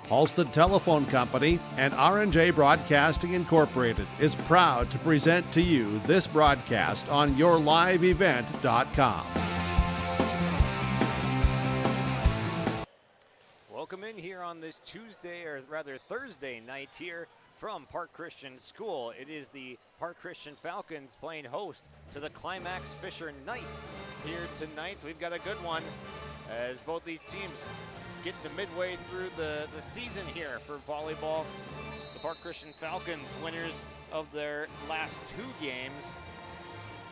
Halsted Telephone Company and R&J Broadcasting Incorporated is proud to present to you this broadcast on yourliveevent.com. Welcome in here on this Tuesday, or rather Thursday night here from Park Christian School. It is the Park Christian Falcons playing host to the Climax-Fisher Knights here tonight. We've got a good one as both these teams get to midway through the season here for volleyball. The Park Christian Falcons, winners of their last two games.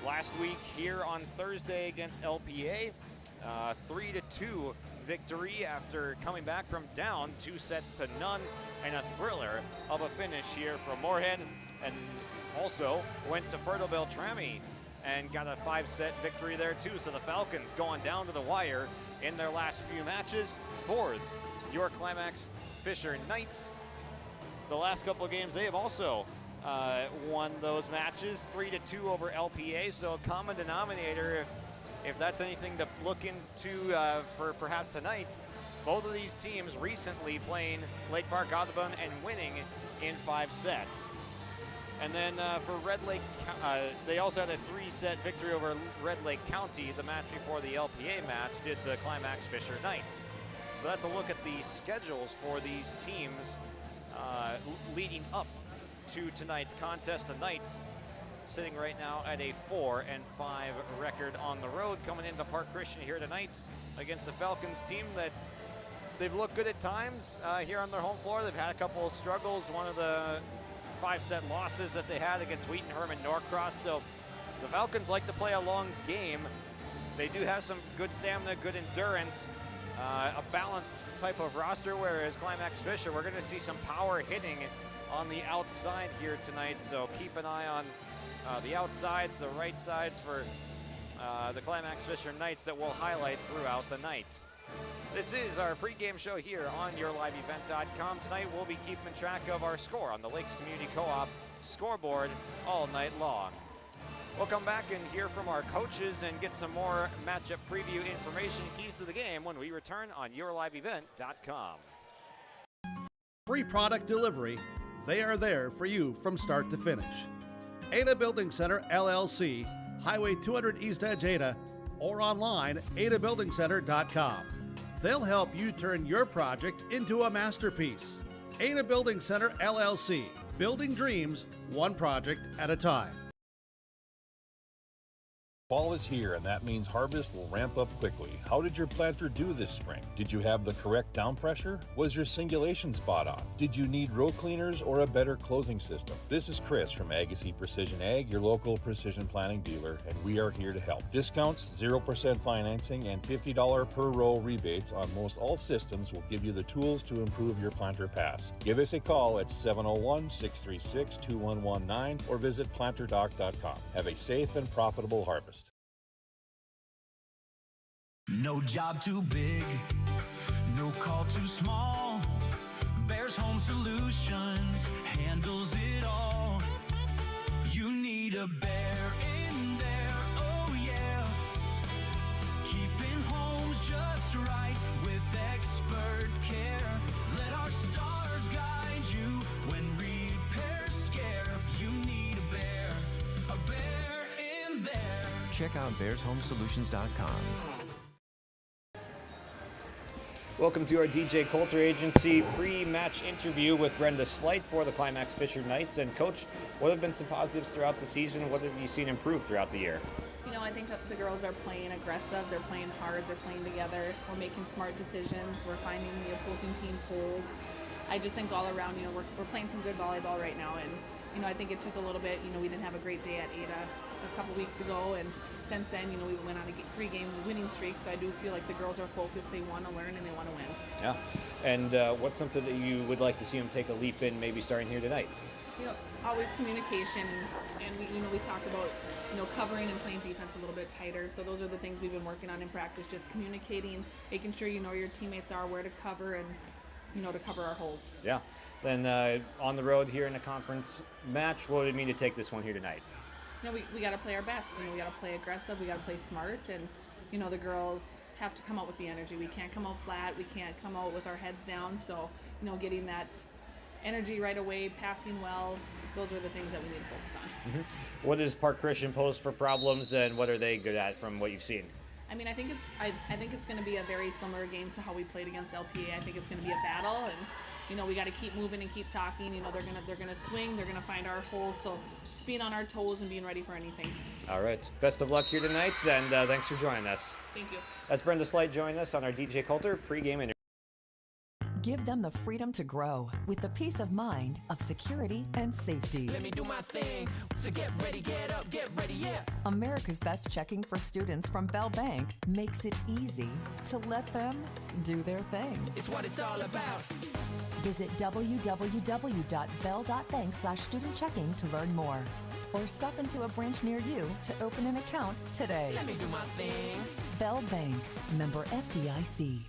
Last week here on Thursday against LPA, 3-2 victory after coming back from down 2-0, and a thriller of a finish here from Moorhead, and also went to Fertile Beltrami and got a 5-set victory there too. So the Falcons going down to the wire in their last few matches for your Climax-Fisher Knights. The last couple of games, they have also won those matches, 3-2 over LPA. So a common denominator, if that's anything to look into for perhaps tonight, both of these teams recently playing Lake Park Audubon and winning in 5 sets. And then for Red Lake, they also had a 3-set victory over Red Lake County. The match before the LPA match did the Climax-Fisher Knights. So that's a look at the schedules for these teams leading up to tonight's contest. The Knights sitting right now at a 4-5 record on the road, coming into Park Christian here tonight against the Falcons team that they've looked good at times here on their home floor. They've had a couple of struggles. One of the 5-set losses that they had against Wheaton Herman Norcross. So the Falcons like to play a long game. They do have some good stamina, good endurance, a balanced type of roster, whereas Climax-Fisher, we're going to see some power hitting on the outside here tonight. So keep an eye on the outsides, the right sides for the Climax-Fisher Knights that we'll highlight throughout the night. This is our pregame show here on yourliveevent.com. Tonight we'll be keeping track of our score on the Lakes Community Co-op scoreboard all night long. We'll come back and hear from our coaches and get some more matchup preview information, keys to the game, when we return on yourliveevent.com. Free product delivery, they are there for you from start to finish. Ada Building Center, LLC, Highway 200 East Edge, Ada, or online, adabuildingcenter.com. They'll help you turn your project into a masterpiece. Ada Building Center, LLC, building dreams, one project at a time. Fall is here, and that means harvest will ramp up quickly. How did your planter do this spring? Did you have the correct down pressure? Was your singulation spot on? Did you need row cleaners or a better closing system? This is Chris from Agassiz Precision Ag, your local precision planting dealer, and we are here to help. Discounts, 0% financing, and $50 per row rebates on most all systems will give you the tools to improve your planter pass. Give us a call at 701-636-2119 or visit planterdoc.com. Have a safe and profitable harvest. No job too big, no call too small. Bears Home Solutions handles it all. You need a Bear in there, oh yeah. Keeping homes just right with expert care. Let our stars guide you when repairs scare. You need a Bear in there. Check out bearshomesolutions.com. Welcome to our DJ Coulter Agency pre-match interview with Brenda Slight for the Climax-Fisher Knights. And Coach, what have been some positives throughout the season? What have you seen improve throughout the year? You know, I think the girls are playing aggressive, they're playing hard, they're playing together, we're making smart decisions, we're finding the opposing team's holes. I just think all around, you know, we're playing some good volleyball right now, and, you know, I think it took a little bit, you know, we didn't have a great day at Ada a couple weeks ago, and since then, you know, we went on a 3-game winning streak, so I do feel like the girls are focused, they want to learn and they want to win. Yeah, and what's something that you would like to see them take a leap in, maybe starting here tonight? You know, always communication, and we talk about, you know, covering and playing defense a little bit tighter. So those are the things we've been working on in practice, just communicating, making sure you know where your teammates are, where to cover, and, you know, to cover our holes. Yeah. Then on the road here in a conference match, what would it mean to take this one here tonight? You know, we got to play our best. You know, we got to play aggressive. We got to play smart, and the girls have to come out with the energy. We can't come out flat. We can't come out with our heads down. So, getting that energy right away, passing well, those are the things that we need to focus on. Mm-hmm. What does Park Christian pose for problems, and what are they good at from what you've seen? I mean, I think it's going to be a very similar game to how we played against LPA. I think it's going to be a battle, and we got to keep moving and keep talking. They're gonna swing. They're gonna find our holes. So just being on our toes and being ready for anything. All right. Best of luck here tonight, and thanks for joining us. Thank you. That's Brenda Slight joining us on our DJ Coulter pregame interview. Give them the freedom to grow with the peace of mind of security and safety. Let me do my thing. So get ready, get up, get ready, yeah. America's Best Checking for students from Bell Bank makes it easy to let them do their thing. It's what it's all about. Visit www.bell.bank/student-checking to learn more. Or stop into a branch near you to open an account today. Let me do my thing. Bell Bank, member FDIC.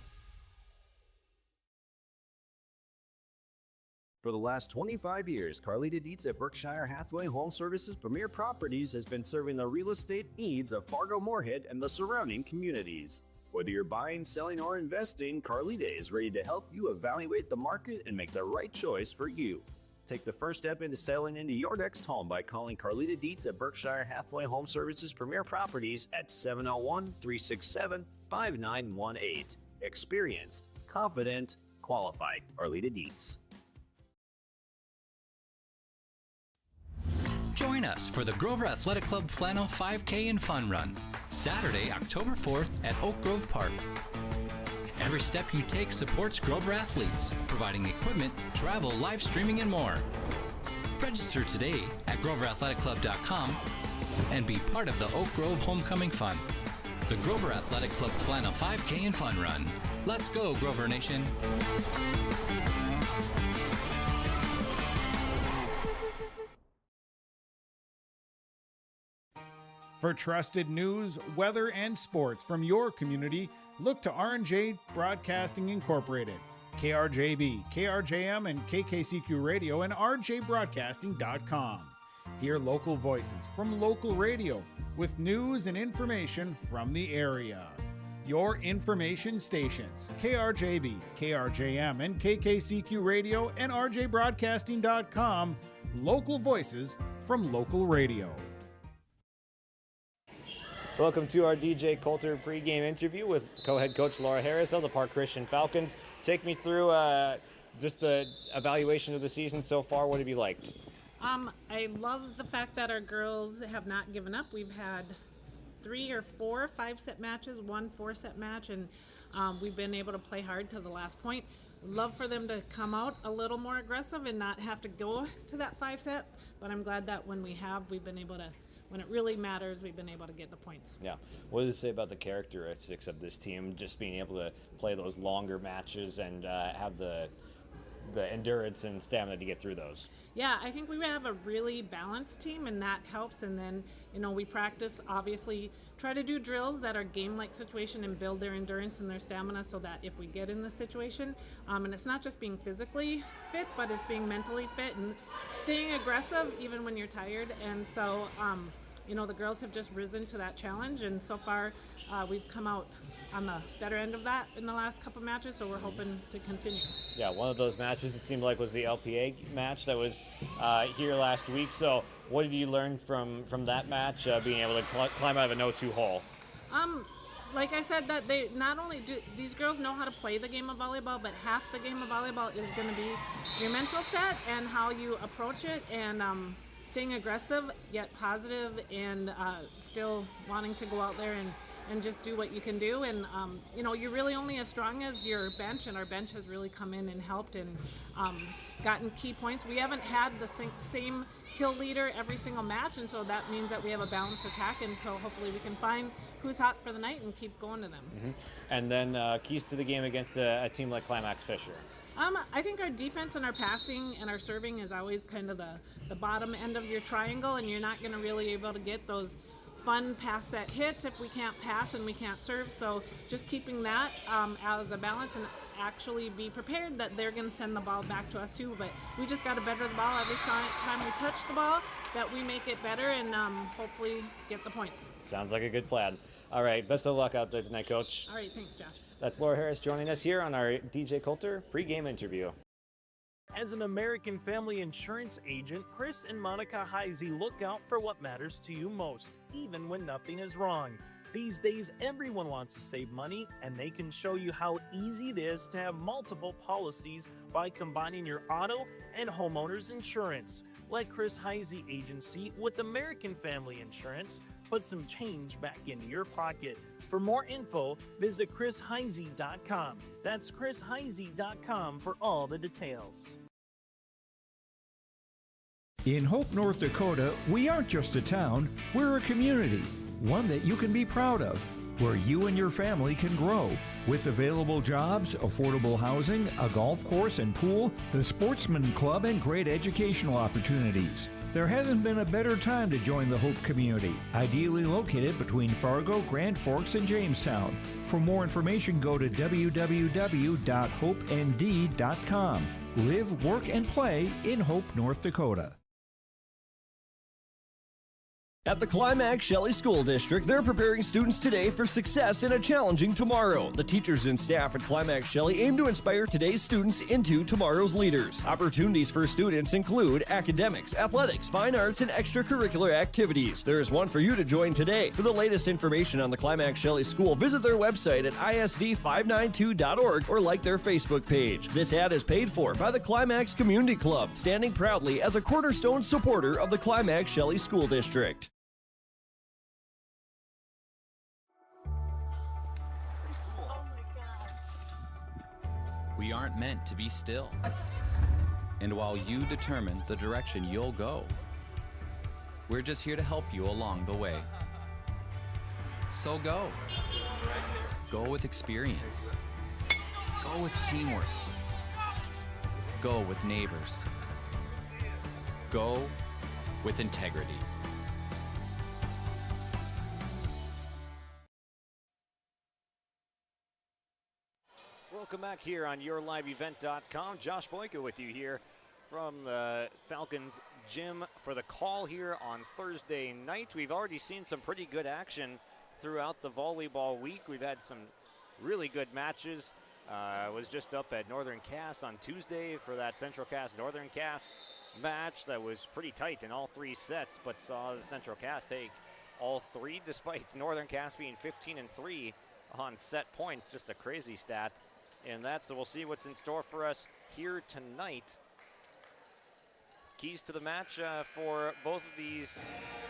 For the last 25 years, Carlita Dietz at Berkshire Hathaway Home Services Premier Properties has been serving the real estate needs of Fargo-Moorhead and the surrounding communities. Whether you're buying, selling, or investing, Carlita is ready to help you evaluate the market and make the right choice for you. Take the first step into selling into your next home by calling Carlita Dietz at Berkshire Hathaway Home Services Premier Properties at 701-367-5918. Experienced, confident, qualified. Carlita Dietz. Join us for the Grover Athletic Club Flannel 5K and Fun Run, Saturday, October 4th at Oak Grove Park. Every step you take supports Grover athletes, providing equipment, travel, live streaming, and more. Register today at GroverAthleticClub.com and be part of the Oak Grove Homecoming Fun. The Grover Athletic Club Flannel 5K and Fun Run. Let's go, Grover Nation. For trusted news, weather, and sports from your community, look to R&J Broadcasting Incorporated, KRJB, KRJM, and KKCQ Radio, and rjbroadcasting.com. Hear local voices from local radio with news and information from the area. Your information stations, KRJB, KRJM, and KKCQ Radio, and rjbroadcasting.com. Local voices from local radio. Welcome to our DJ Coulter pregame interview with co-head coach Laura Harris of the Park Christian Falcons. Take me through just the evaluation of the season so far. What have you liked? I love the fact that our girls have not given up. We've had 3 or 4 5-set matches, 1 4-set match, and we've been able to play hard to the last point. Love for them to come out a little more aggressive and not have to go to that 5-set, but I'm glad that when we have, we've been able to, when it really matters, we've been able to get the points. Yeah. What does it say about the characteristics of this team, just being able to play those longer matches and have the endurance and stamina to get through those? Yeah, I think we have a really balanced team, and that helps. And then, we practice, obviously, try to do drills that are game-like situation and build their endurance and their stamina so that if we get in this situation, and it's not just being physically fit, but it's being mentally fit and staying aggressive even when you're tired. And so, the girls have just risen to that challenge, and so far we've come out on the better end of that in the last couple matches, so we're hoping to continue. Yeah, one of those matches, it seemed like, was the LPA match that was here last week. So what did you learn from that match, being able to climb out of a no-2 hole? Like I said, that they not only do these girls know how to play the game of volleyball, but half the game of volleyball is going to be your mental set and how you approach it, and staying aggressive yet positive, and still wanting to go out there and just do what you can do. And you're really only as strong as your bench, and our bench has really come in and helped and gotten key points. We haven't had the same kill leader every single match, and so that means that we have a balanced attack, and so hopefully we can find who's hot for the night and keep going to them. Mm-hmm. And then keys to the game against a team like Climax-Fisher. I think our defense and our passing and our serving is always kind of the bottom end of your triangle, and you're not going to really be able to get those fun pass set hits if we can't pass and we can't serve. So just keeping that as a balance, and actually be prepared that they're going to send the ball back to us too. But we just got to better the ball every time we touch the ball, that we make it better and hopefully get the points. Sounds like a good plan. All right, best of luck out there tonight, Coach. All right, thanks, Josh. That's Laura Harris joining us here on our DJ Coulter pregame interview. As an American Family Insurance agent, Chris and Monica Heisey look out for what matters to you most, even when nothing is wrong. These days, everyone wants to save money, and they can show you how easy it is to have multiple policies by combining your auto and homeowner's insurance. Let Chris Heisey Agency with American Family Insurance put some change back into your pocket. For more info, visit chrisheisey.com. That's chrisheisey.com for all the details. In Hope, North Dakota, we aren't just a town, we're a community, one that you can be proud of, where you and your family can grow. With available jobs, affordable housing, a golf course and pool, the Sportsman Club, and great educational opportunities. There hasn't been a better time to join the Hope community, ideally located between Fargo, Grand Forks, and Jamestown. For more information, go to www.hopend.com. Live, work, and play in Hope, North Dakota. At the Climax-Shelley School District, they're preparing students today for success in a challenging tomorrow. The teachers and staff at Climax-Shelley aim to inspire today's students into tomorrow's leaders. Opportunities for students include academics, athletics, fine arts, and extracurricular activities. There is one for you to join today. For the latest information on the Climax-Shelley School, visit their website at isd592.org or like their Facebook page. This ad is paid for by the Climax Community Club, standing proudly as a cornerstone supporter of the Climax-Shelley School District. We aren't meant to be still. And while you determine the direction you'll go, we're just here to help you along the way. So go. Go with experience. Go with teamwork. Go with neighbors. Go with integrity. Welcome back here on YourLiveEvent.com. Josh Boyka with you here from the Falcons gym for the call here on Thursday night. We've already seen some pretty good action throughout the volleyball week. We've had some really good matches. Was just up at Northern Cass on Tuesday for that Central Cass Northern Cass match that was pretty tight in all three sets, but saw the Central Cass take all three despite Northern Cass being 15-3 on set points. Just a crazy stat in that, so we'll see what's in store for us here tonight. Keys to the match for both of these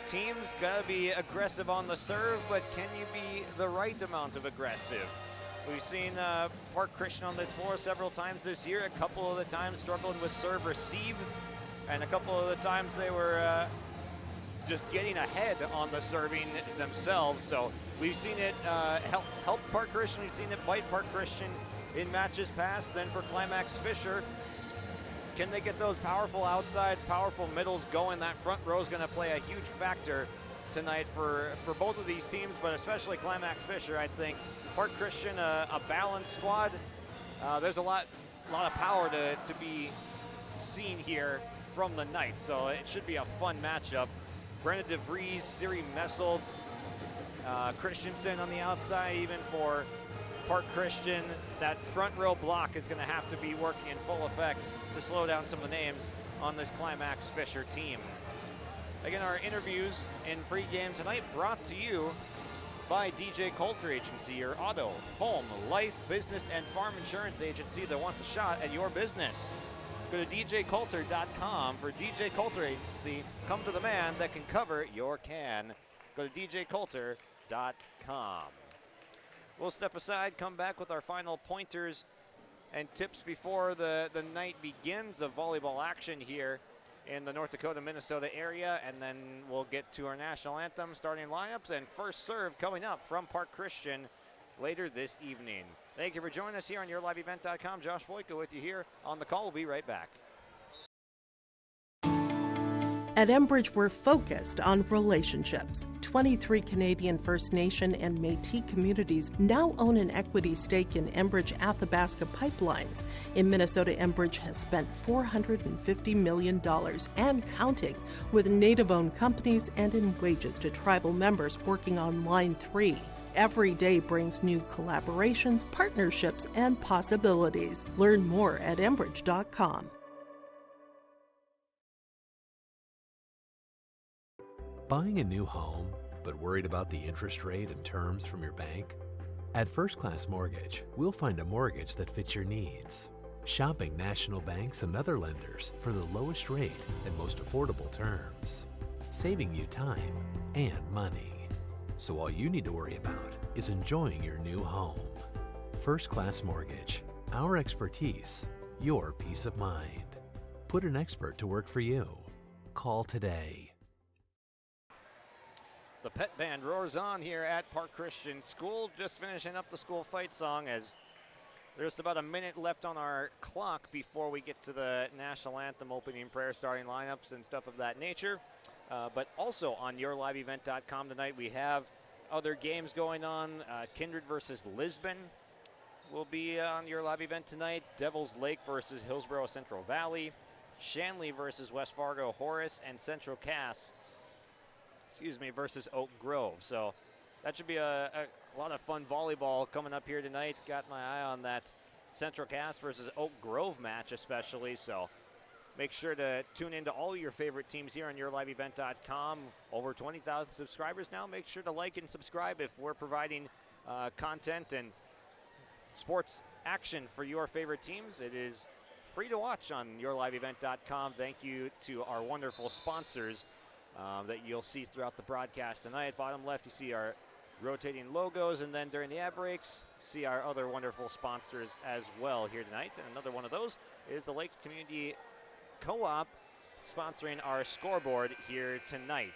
teams: gotta be aggressive on the serve, but can you be the right amount of aggressive? We've seen Park Christian on this floor several times this year. A couple of the times struggling with serve receive, and a couple of the times they were just getting ahead on the serving themselves. So we've seen it help Park Christian. We've seen it bite Park Christian in matches past. Then for Climax-Fisher, can they get those powerful outsides, powerful middles going? That front row is going to play a huge factor tonight for both of these teams, but especially Climax-Fisher. I think Park Christian, a balanced squad. There's a lot of power to be seen here from the Knights, so it should be a fun matchup. Brenda DeVries, Siri Messelt, Christensen on the outside, even for Park Christian. That front row block is going to have to be working in full effect to slow down some of the names on this Climax-Fisher team. Again, our interviews in pregame tonight brought to you by DJ Coulter Agency, your auto, home, life, business, and farm insurance agency that wants a shot at your business. Go to djcoulter.com for DJ Coulter Agency. Come to the man that can cover your can. Go to djcoulter.com. We'll step aside, come back with our final pointers and tips before the night begins of volleyball action here in the North Dakota-Minnesota area, and then we'll get to our national anthem, starting lineups, and first serve coming up from Park Christian later this evening. Thank you for joining us here on YourLiveEvent.com. Josh Boyka with you here on the call. We'll be right back. At Enbridge, we're focused on relationships. 23 Canadian First Nation and Métis communities now own an equity stake in Enbridge Athabasca Pipelines. In Minnesota, Enbridge has spent $450 million and counting, with Native-owned companies and in wages to tribal members working on Line 3. Every day brings new collaborations, partnerships, and possibilities. Learn more at Enbridge.com. Buying a new home, but worried about the interest rate and terms from your bank? At First Class Mortgage, we'll find a mortgage that fits your needs. Shopping national banks and other lenders for the lowest rate and most affordable terms, saving you time and money. So all you need to worry about is enjoying your new home. First Class Mortgage, our expertise, your peace of mind. Put an expert to work for you. Call today. The pet band roars on here at Park Christian School, just finishing up the school fight song as there's about a minute left on our clock before we get to the national anthem, opening prayer, starting lineups, and stuff of that nature. But also on yourliveevent.com tonight, we have other games going on. Kindred versus Lisbon will be on your live event tonight. Devils Lake versus Hillsborough Central Valley. Shanley versus West Fargo Horace, and Central Cass versus Oak Grove. So that should be a lot of fun volleyball coming up here tonight. Got my eye on that Central Cass versus Oak Grove match especially. So make sure to tune into all your favorite teams here on yourliveevent.com. Over 20,000 subscribers now. Make sure to like and subscribe if we're providing content and sports action for your favorite teams. It is free to watch on yourliveevent.com. Thank you to our wonderful sponsors that you'll see throughout the broadcast tonight. Bottom left, you see our rotating logos, and then during the ad breaks, see our other wonderful sponsors as well here tonight. And another one of those is the Lakes Community Co-op sponsoring our scoreboard here tonight.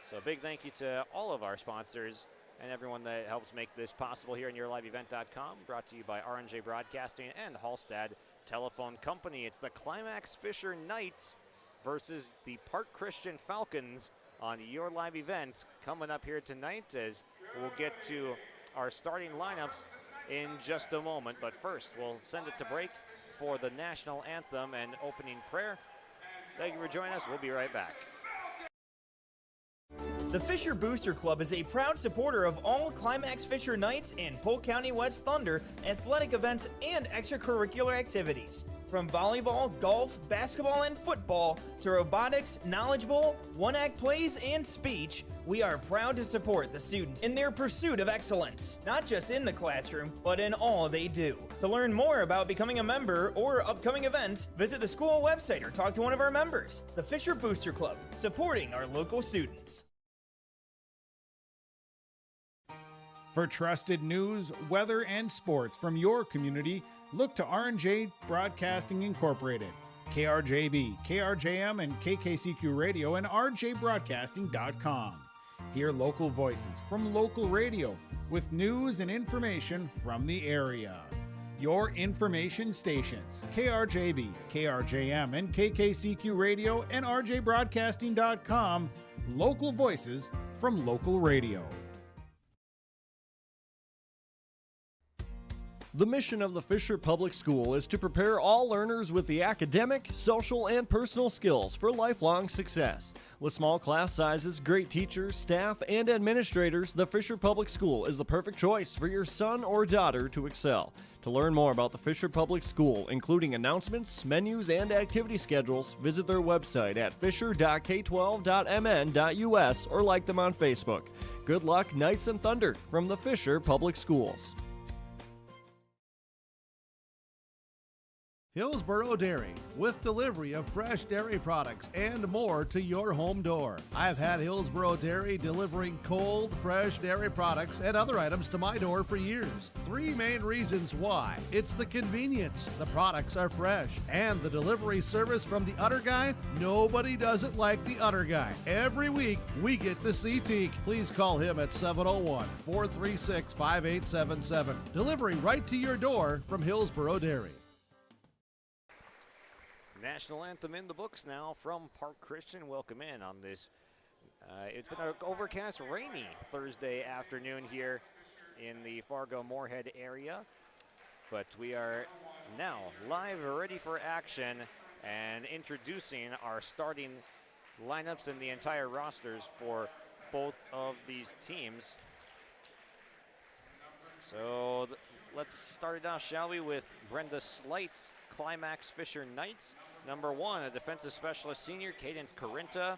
So a big thank you to all of our sponsors and everyone that helps make this possible here on yourliveevent.com. Brought to you by R&J Broadcasting and Hallstad Telephone Company. It's the Climax-Fisher Knights versus the Park Christian Falcons on your live event coming up here tonight, as we'll get to our starting lineups in just a moment. But first, we'll send it to break for the national anthem and opening prayer. Thank you for joining us. We'll be right back. The Fisher Booster Club is a proud supporter of all Climax-Fisher Knights and Polk County West Thunder athletic events and extracurricular activities. From volleyball, golf, basketball, and football to robotics, knowledge bowl, one-act plays, and speech, we are proud to support the students in their pursuit of excellence, not just in the classroom, but in all they do. To learn more about becoming a member or upcoming events, visit the school website or talk to one of our members. The Fisher Booster Club, supporting our local students. For trusted news, weather, and sports from your community, look to R&J Broadcasting Incorporated, KRJB, KRJM, and KKCQ Radio, and rjbroadcasting.com. Hear local voices from local radio with news and information from the area. Your information stations, KRJB, KRJM, and KKCQ Radio, and rjbroadcasting.com. Local voices from local radio. The mission of the Fisher Public School is to prepare all learners with the academic, social, and personal skills for lifelong success. With small class sizes, great teachers, staff, and administrators, the Fisher Public School is the perfect choice for your son or daughter to excel. To learn more about the Fisher Public School, including announcements, menus, and activity schedules, visit their website at fisher.k12.mn.us or like them on Facebook. Good luck, Knights and Thunder, from the Fisher Public Schools. Hillsborough Dairy, with delivery of fresh dairy products and more to your home door. I've had Hillsborough Dairy delivering cold, fresh dairy products and other items to my door for years. Three main reasons why. It's the convenience, the products are fresh, and the delivery service from the Udder Guy. Nobody does it like the Udder Guy. Every week, we get the CT. Please call him at 701-436-5877. Delivery right to your door from Hillsborough Dairy. National anthem in the books now from Park Christian. Welcome in on this. It's been an overcast, rainy Thursday afternoon here in the Fargo-Moorhead area. But we are now live, ready for action, and introducing our starting lineups and the entire rosters for both of these teams. So let's start it off, shall we, with Brenda Slight's Climax-Fisher Knights. Number 1, a defensive specialist senior, Cadence Corinta.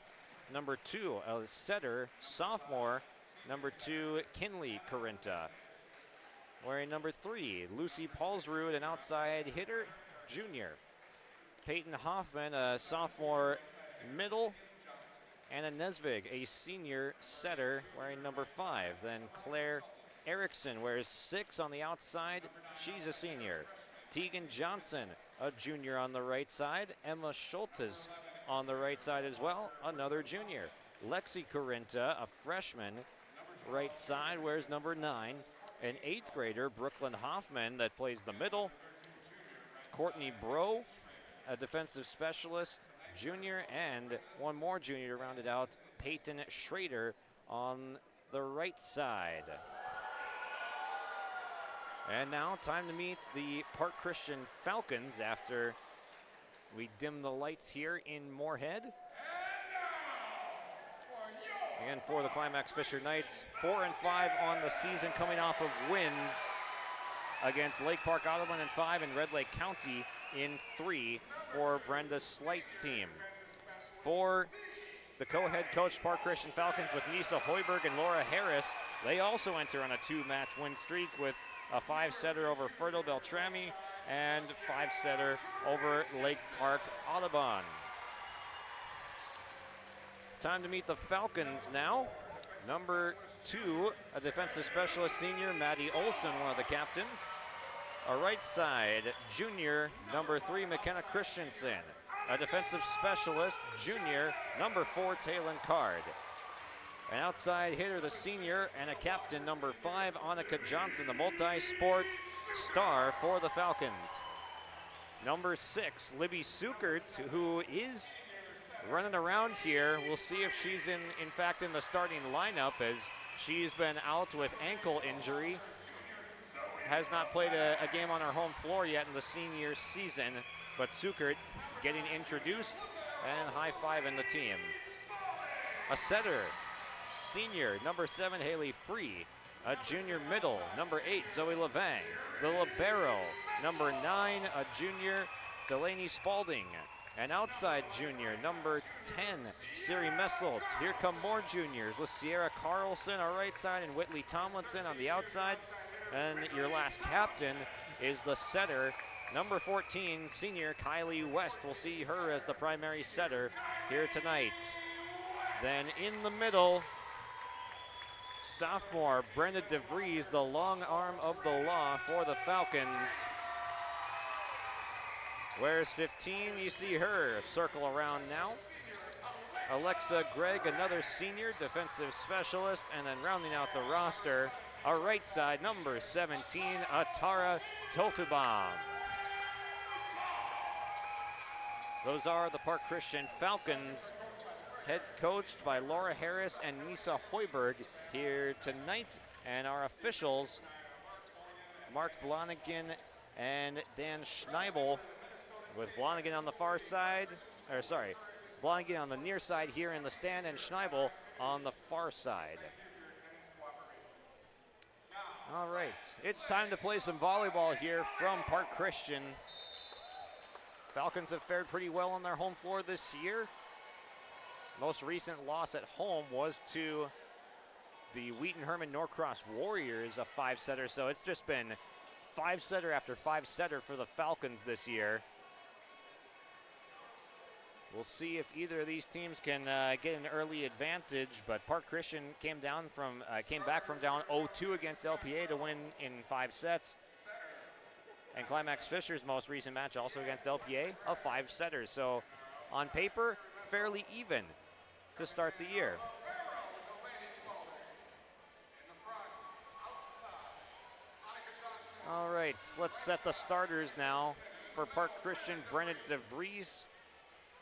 Number 2, a setter, sophomore, number 2, Kinley Corinta. Wearing number 3, Lucy Paulsrud, an outside hitter, junior. Peyton Hoffman, a sophomore middle. Anna Nesvig, a senior setter, wearing number 5. Then Claire Erickson wears 6 on the outside. She's a senior. Tegan Johnson, a junior on the right side. Emma Schultes on the right side as well, another junior. Lexi Corinta, a freshman, right side, wears number 9. An 8th grader, Brooklyn Hoffman, that plays the middle. Courtney Bro, a defensive specialist, junior, and one more junior to round it out, Peyton Schrader on the right side. And now time to meet the Park Christian Falcons after we dim the lights here in Moorhead. And for the Climax-Fisher Knights, 4-5 on the season, coming off of wins against Lake Park Audubon in 5 and Red Lake County in 3 for Brenda Slight's team. For the co-head coach Park Christian Falcons with Nisa Hoiberg and Laura Harris, they also enter on a 2-match win streak with a 5-setter over Fertile Beltrami and 5-setter over Lake Park Audubon. Time to meet the Falcons now. Number 2, a defensive specialist senior, Maddie Olson, one of the captains. A right side, junior, number 3, McKenna Christensen. A defensive specialist, junior, number 4, Taylon Card. An outside hitter, the senior, and a captain, number 5, Annika Johnson, the multi-sport star for the Falcons. Number 6, Libby Sukert, who is running around here. We'll see if she's in fact in the starting lineup, as she's been out with ankle injury. Has not played a game on her home floor yet in the senior season, but Sukert getting introduced and high-fiving the team. A setter, senior, number 7, Haley Free. A junior middle, number 8, Zoe Levang. The libero, number 9, a junior, Delaney Spalding. An outside junior, number 10, Siri Messelt. Here come more juniors with Sierra Carlson on our right side and Whitley Tomlinson on the outside. And your last captain is the setter, number 14, senior Kylie West. We'll see her as the primary setter here tonight. Then in the middle, sophomore Brenda DeVries, the long arm of the law for the Falcons. Wears 15, you see her circle around now. Alexa Gregg, another senior defensive specialist, and then rounding out the roster, our right side, number 17, Atara Tofubaum. Those are the Park Christian Falcons, head coached by Laura Harris and Nisa Hoiberg here tonight. And our officials, Mark Blonigan and Dan Schneibel, with Blonigan on the far side, Blonigan on the near side here in the stand and Schneibel on the far side. All right, it's time to play some volleyball here from Park Christian. Falcons have fared pretty well on their home floor this year. Most recent loss at home was to the Wheaton Herman Norcross Warriors, a 5-setter, so it's just been 5-setter after 5-setter for the Falcons this year. We'll see if either of these teams can get an early advantage, but Park Christian came back from down 0-2 against LPA to win in 5 sets. And Climax-Fisher's most recent match also against LPA, a 5-setter. So on paper, fairly even to start the year. All right, let's set the starters now for Park Christian. Brenna DeVries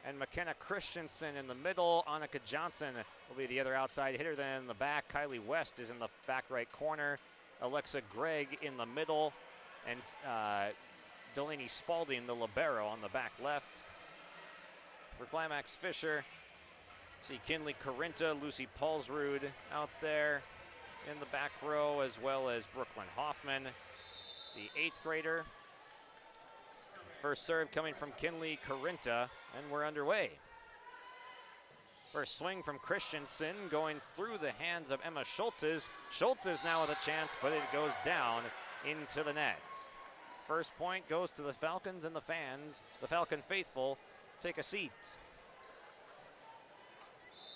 and McKenna Christensen in the middle. Annika Johnson will be the other outside hitter. Then in the back, Kylie West is in the back right corner. Alexa Gregg in the middle. And Delaney Spalding, the libero, on the back left. For Climax-Fisher, see Kinley Corinta, Lucy Paulsrud out there. in the back row, as well as Brooklyn Hoffman, the 8th grader. First serve coming from Kinley Carinta, and we're underway. First swing from Christensen going through the hands of Emma Schultes. Schultes now with a chance, but it goes down into the net. First point goes to the Falcons, and the fans, the Falcon faithful, take a seat.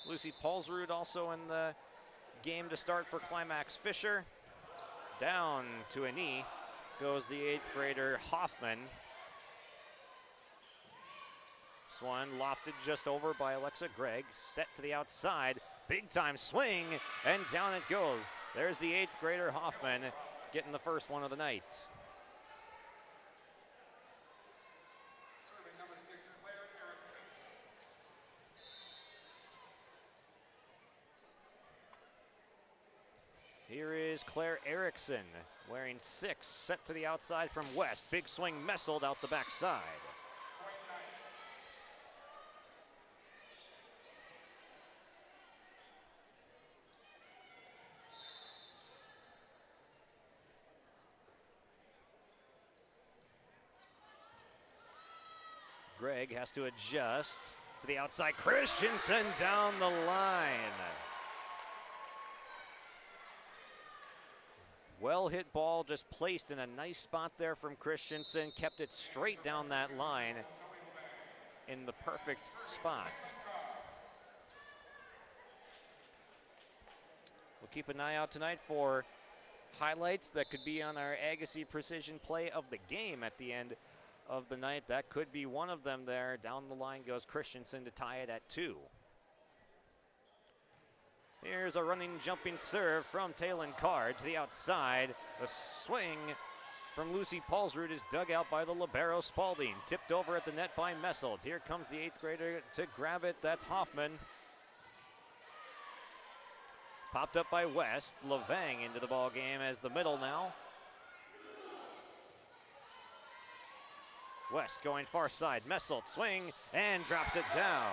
Lucy Paulsrud also in the game to start for Climax-Fisher. Down to a knee goes the 8th grader Hoffman. This one lofted just over by Alexa Gregg, set to the outside, big time swing, and down it goes. There's the 8th grader Hoffman getting the first one of the night. Here is Claire Erickson, wearing 6, set to the outside from West. Big swing messled out the backside. Gregg has to adjust to the outside. Christensen down the line. Well hit ball, just placed in a nice spot there from Christensen. Kept it straight down that line in the perfect spot. We'll keep an eye out tonight for highlights that could be on our Agassi Precision Play of the game at the end of the night. That could be one of them there. Down the line goes Christensen to tie it at 2. Here's a running, jumping serve from Taylin Card to the outside. The swing from Lucy Paulsrud is dug out by the libero Spalding. Tipped over at the net by Messelt. Here comes the 8th grader to grab it. That's Hoffman. Popped up by West. Levang into the ball game as the middle now. West going far side. Messelt swing and drops it down.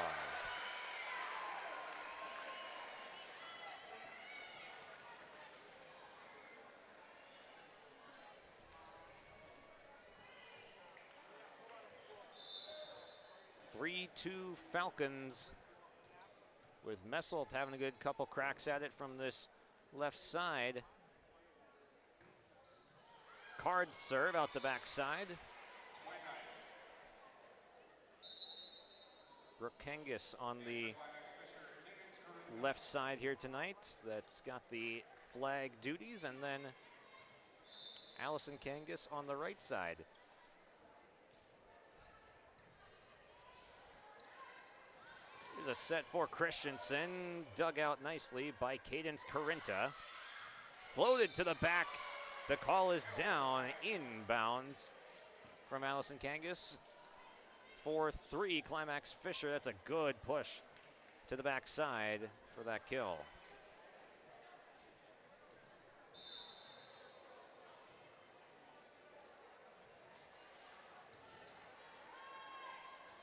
Three-two Falcons, with Messelt having a good couple cracks at it from this left side. Card serve out the backside. Brooke Kangas on the left side here tonight. That's got the flag duties, and then Allison Kangas on the right side. Here's a set for Christensen, dug out nicely by Cadence Carinta. Floated to the back. The call is down, inbounds from Allison Kangas. 4-3 Climax-Fisher. That's a good push to the backside for that kill.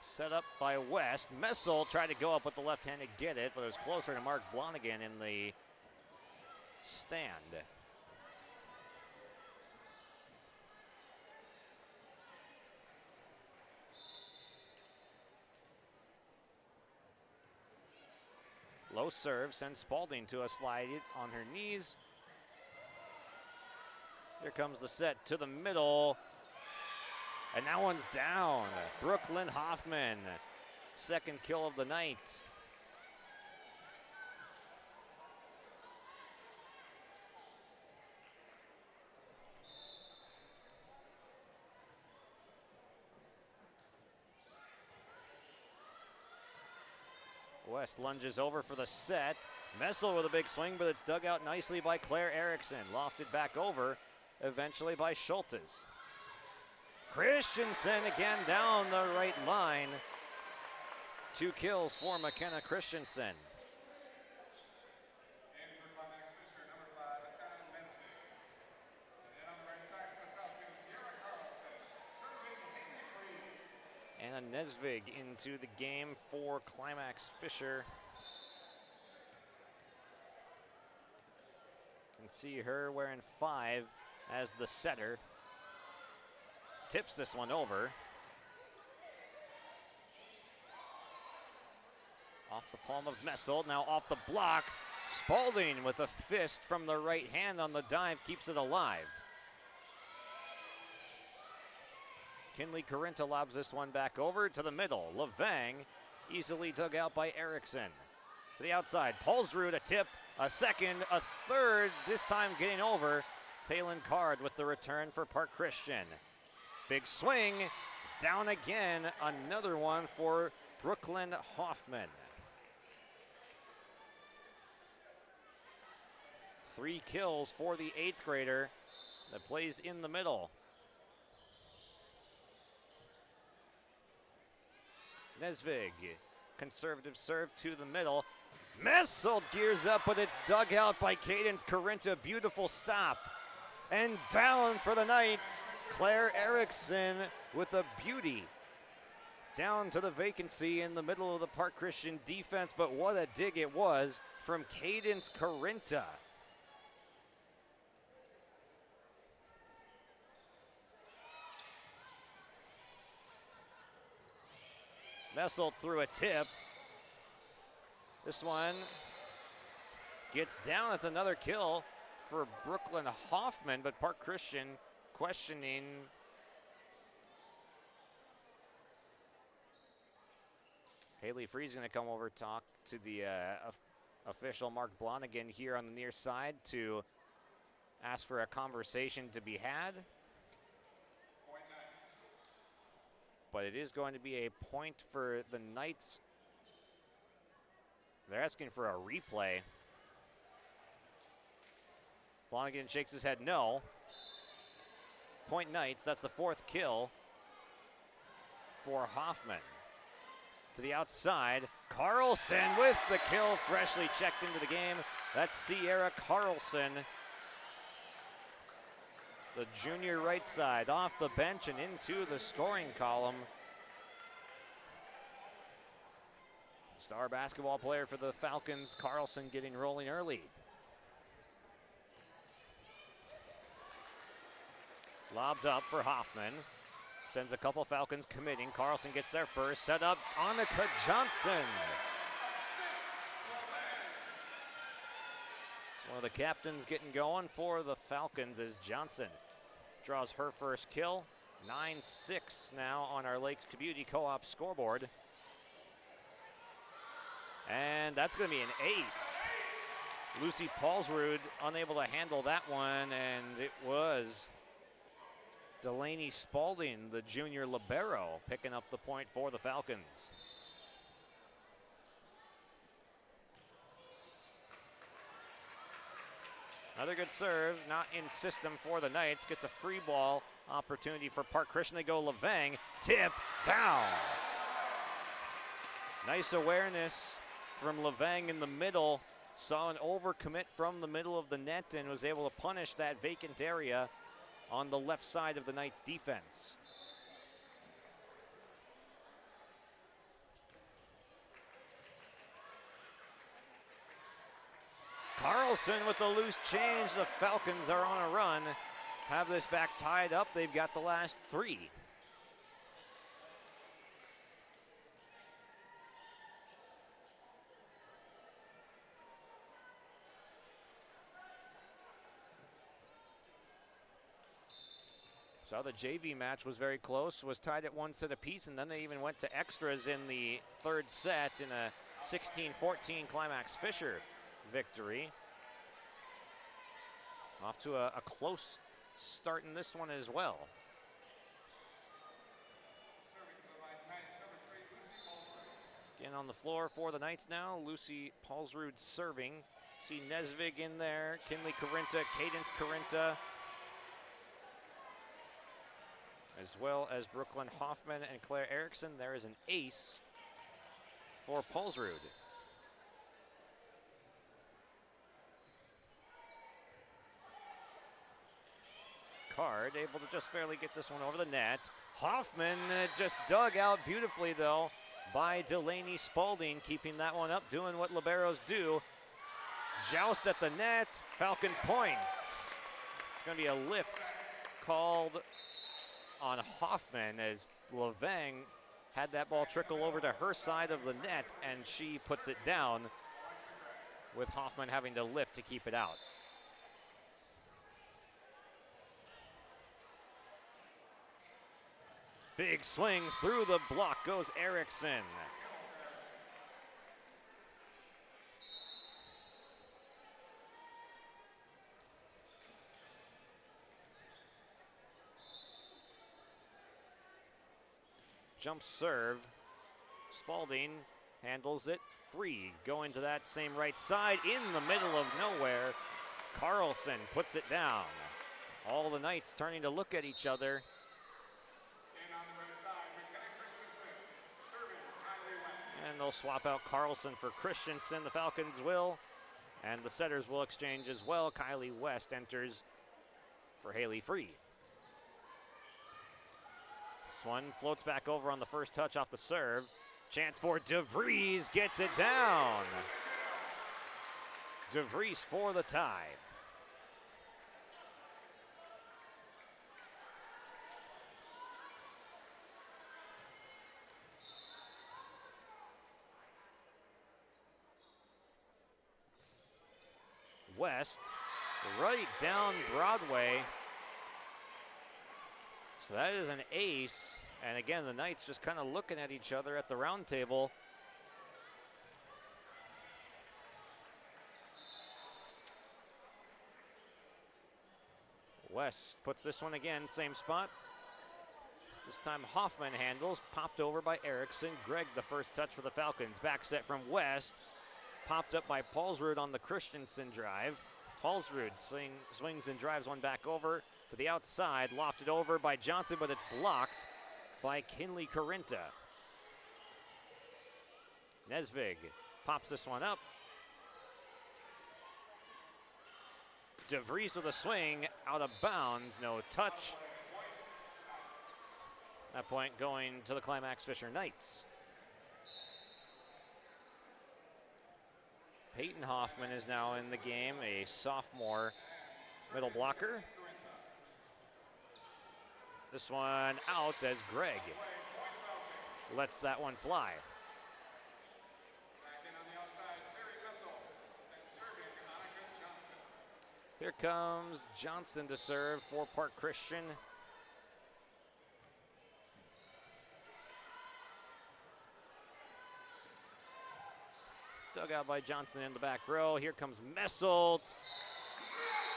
Set up by West. Messel tried to go up with the left hand to get it, but it was closer to Mark Blonigan in the stand. Low serve sends Spalding to a slide on her knees. Here comes the set to the middle. And that one's down. Brooklyn Hoffman, second kill of the night. West lunges over for the set. Messel with a big swing, but it's dug out nicely by Claire Erickson. Lofted back over, eventually by Schultes. Christensen again down the right line. 2 kills for McKenna Christensen. Anna Nesvig into the game for Climax-Fisher. can see her wearing 5 as the setter. Tips this one over. Off the palm of Messelt, now off the block. Spalding with a fist from the right hand on the dive, keeps it alive. Kinley Corinta lobs this one back over to the middle. Levang easily dug out by Erickson. To the outside, Paulsrud a tip, a second, a third, this time getting over. Talon Card with the return for Park Christian. Big swing, down again, another one for Brooklyn Hoffman. 3 kills for the 8th grader that plays in the middle. Nesvig, conservative serve to the middle. Messelt gears up, but it's dug out by Cadence Corinta. Beautiful stop. And down for the Knights, Claire Erickson with a beauty. Down to the vacancy in the middle of the Park Christian defense, but what a dig it was from Cadence Corinta. Messelt threw a tip. This one gets down. It's another kill for Brooklyn Hoffman, but Park Christian questioning Haley Free's going to come over, talk to the official Mark Blonigan here on the near side to ask for a conversation to be had. But it is going to be a point for the Knights. They're asking for a replay. Blonigan shakes his head no. Point Knights, that's the 4th kill for Hoffman. To the outside, Carlson with the kill, freshly checked into the game. That's Sierra Carlson. The junior right side off the bench and into the scoring column. Star basketball player for the Falcons, Carlson, getting rolling early. Lobbed up for Hoffman. Sends a couple Falcons committing. Carlson gets there first. Set up Annika Johnson. One of the captains getting going for the Falcons as Johnson draws her first kill. 9-6 now on our Lakes Community Co-op scoreboard. And that's going to be an ace. Lucy Paulsrud unable to handle that one, and it was Delaney Spalding, the junior libero, picking up the point for the Falcons. Another good serve, not in system for the Knights. Gets a free ball opportunity for Park Christian. They go Levang, tip, down. Nice awareness from Levang in the middle. Saw an overcommit from the middle of the net and was able to punish that vacant area on the left side of the Knights defense. Carlson with the loose change. The Falcons are on a run. Have this back tied up. They've got the last 3. So the JV match was very close, was tied at 1 set apiece, and then they even went to extras in the 3rd set in a 16-14 Climax-Fisher victory. Off to a close start in this one as well. Again on the floor for the Knights now, Lucy Paulsrud serving. See Nesvig in there, Kinley Corinta, Cadence Corinta, as well as Brooklyn Hoffman and Claire Erickson. There is an ace for Paulsrud. Card able to just barely get this one over the net. Hoffman just dug out beautifully though by Delaney Spalding, keeping that one up, doing what liberos do. Joust at the net, Falcons point. It's going to be a lift called on Hoffman as Levang had that ball trickle over to her side of the net, and she puts it down, with Hoffman having to lift to keep it out. Big swing through the block goes Erickson. Jump serve. Spalding handles it free. Going to that same right side in the middle of nowhere. Carlson puts it down. All the Knights turning to look at each other. And they'll swap out Carlson for Christensen. The Falcons will. And the setters will exchange as well. Kylie West enters for Haley Free. This one floats back over on the first touch off the serve. Chance for DeVries, gets it down. DeVries for the tie. West, right down Broadway. So that is an ace. And again, the Knights just kind of looking at each other at the round table. West puts this one again, same spot. This time Hoffman handles, popped over by Erickson. Gregg the first touch for the Falcons. Back set from West. Popped up by Paulsrud on the Christensen drive. Paulsrud swings and drives one back over to the outside. Lofted over by Johnson, but it's blocked by Kinley Corinta. Nesvig pops this one up. DeVries with a swing, out of bounds, no touch. That point going to the Climax-Fisher Knights. Peyton Hoffman is now in the game, a sophomore middle blocker. This one out as Gregg lets that one fly. Here comes Johnson to serve for Park Christian. Dug out by Johnson in the back row. Here comes Messelt.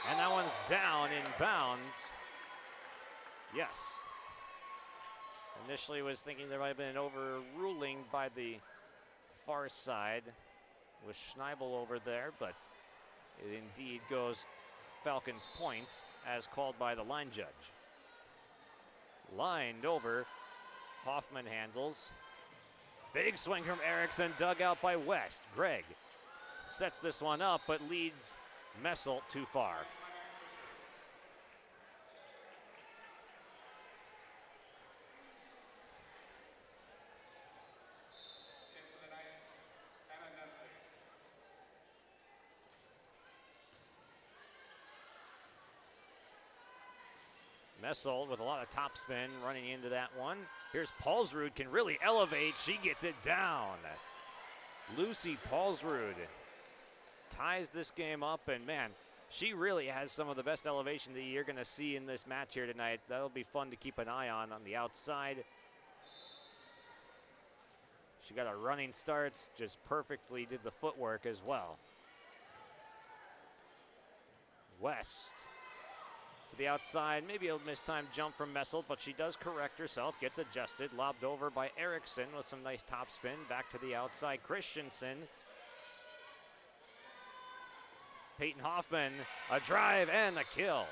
And that one's down in bounds. Yes. Initially was thinking there might have been an overruling by the far side with Schneibel over there, but it indeed goes Falcons point as called by the line judge. Lined over, Hoffman handles. Big swing from Erickson, dug out by West. Gregg sets this one up, but leads Messelt too far. Messelt with a lot of topspin running into that one. Here's Paulsrud, can really elevate. She gets it down. Lucy Paulsrud ties this game up, and man, she really has some of the best elevation that you're going to see in this match here tonight. That'll be fun to keep an eye on the outside. She got a running start, just perfectly did the footwork as well. West to the outside, maybe a mistimed jump from Messelt, but she does correct herself, gets adjusted, lobbed over by Erickson with some nice topspin, back to the outside, Christensen. Peyton Hoffman, a drive and a kill.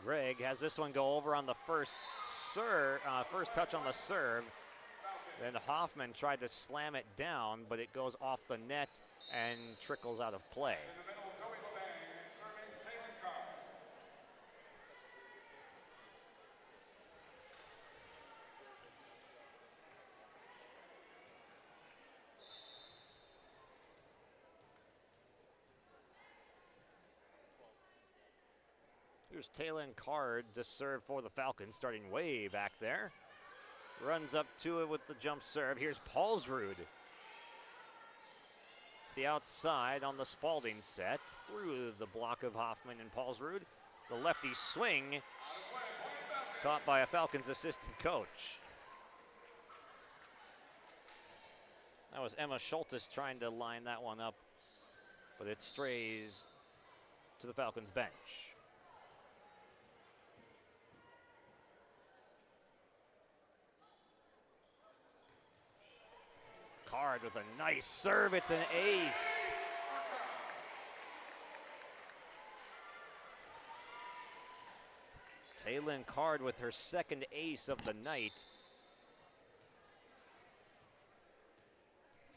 Gregg has this one go over on the first touch on the serve. Then Hoffman tried to slam it down, but it goes off the net and trickles out of play. Here's Taylin Card to serve for the Falcons, starting way back there. Runs up to it with the jump serve. Here's Paulsrud. To the outside on the Spalding set. Through the block of Hoffman and Paulsrud. The lefty swing. Caught by a Falcons assistant coach. That was Emma Schultes trying to line that one up. But it strays to the Falcons bench. Card with a nice serve. It's an ace. Taylin Card with her second ace of the night.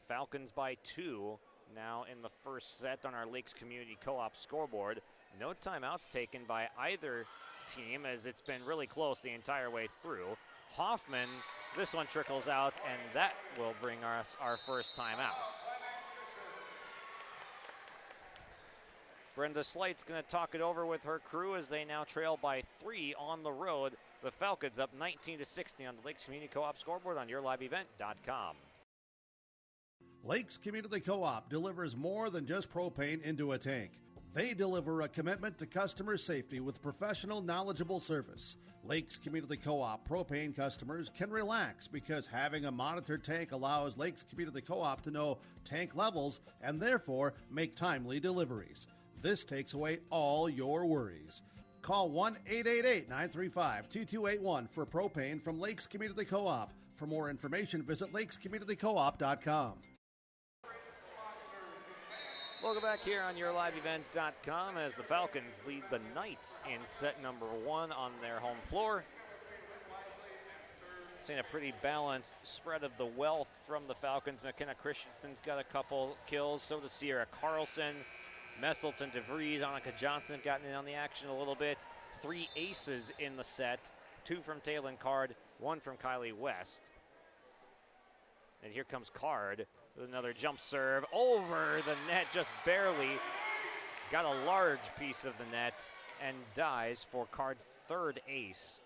Falcons by 2 now in the first set on our Lakes Community Co-op scoreboard. No timeouts taken by either team as it's been really close the entire way through. Hoffman, this one trickles out, and that will bring us our first timeout. Brenda Slight's going to talk it over with her crew as they now trail by 3 on the road. The Falcons up 19-16 on the Lakes Community Co-op scoreboard on yourliveevent.com. Lakes Community Co-op delivers more than just propane into a tank. They deliver a commitment to customer safety with professional, knowledgeable service. Lakes Community Co-op propane customers can relax because having a monitored tank allows Lakes Community Co-op to know tank levels and therefore make timely deliveries. This takes away all your worries. Call 1-888-935-2281 for propane from Lakes Community Co-op. For more information, visit lakescommunitycoop.com. Welcome back here on yourliveevent.com as the Falcons lead the Knights in set number 1 on their home floor. Seeing a pretty balanced spread of the wealth from the Falcons. McKenna Christensen's got a couple kills, so does Sierra Carlson. Messelton, DeVries, Annika Johnson have gotten in on the action a little bit. 3 aces in the set, 2 from Taylin Card, 1 from Kylie West. And here comes Card with another jump serve over the net, just barely. Got a large piece of the net and dies for Card's 3rd ace.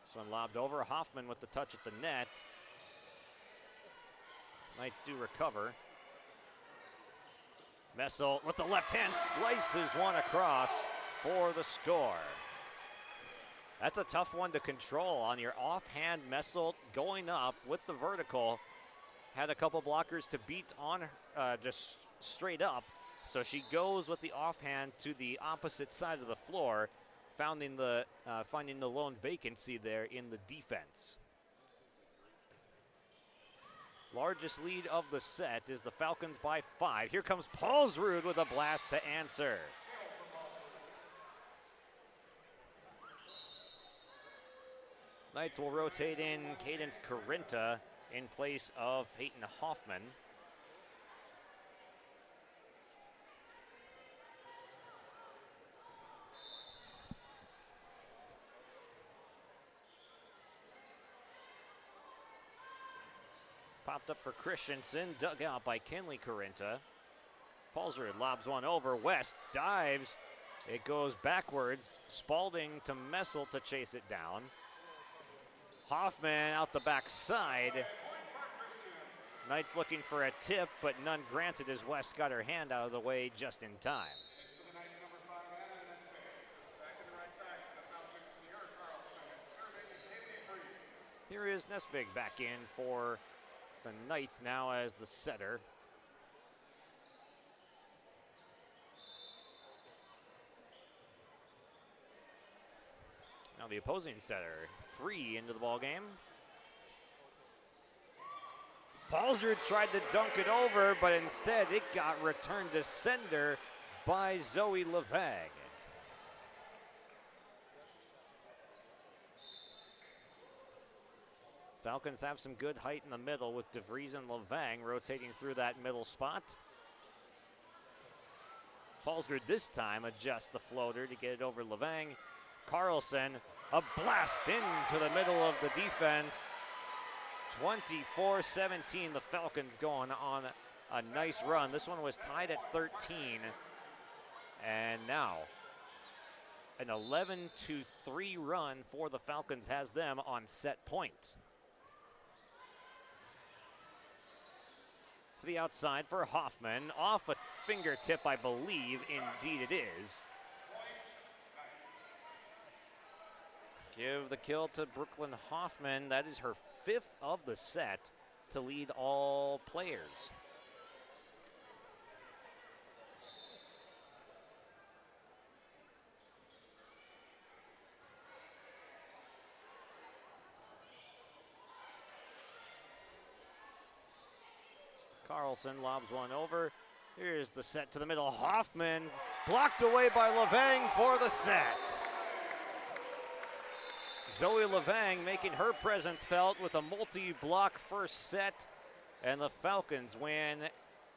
This one lobbed over. Hoffman with the touch at the net. Knights do recover. Messel with the left hand slices one across for the score. That's a tough one to control on your offhand. Messel going up with the vertical. Had a couple blockers to beat on just straight up. So she goes with the offhand to the opposite side of the floor, finding the lone vacancy there in the defense. Largest lead of the set is the Falcons by 5. Here comes Paulsrud with a blast to answer. Knights will rotate in Cadence Corinta in place of Peyton Hoffman. Popped up for Christensen, dug out by Kenley Corinta. Paulsrud lobs one over. West dives. It goes backwards. Spalding to Messel to chase it down. Hoffman out the backside. Knights looking for a tip, but none granted as West got her hand out of the way just in time. Here is Nesvig back in for the Knights now as the setter. Now the opposing setter free into the ball game. Palsrud tried to dunk it over, but instead it got returned to sender by Zoe Levang. Falcons have some good height in the middle with DeVries and Levang rotating through that middle spot. Palsrud this time adjusts the floater to get it over Levang. Carlson, a blast into the middle of the defense. 24-17, the Falcons going on a nice run. This one was tied at 13. And now an 11-3 run for the Falcons has them on set point. To the outside for Hoffman, off a fingertip, I believe. Indeed it is. Give the kill to Brooklyn Hoffman. That is her 5th of the set to lead all players. Carlson lobs one over. Here's the set to the middle. Hoffman blocked away by Levang for the set. Zoe Levang making her presence felt with a multi-block first set. And the Falcons win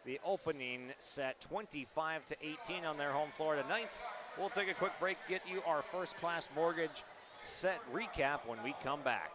the opening set 25-18 on their home floor tonight. We'll take a quick break, get you our First Class Mortgage set recap when we come back.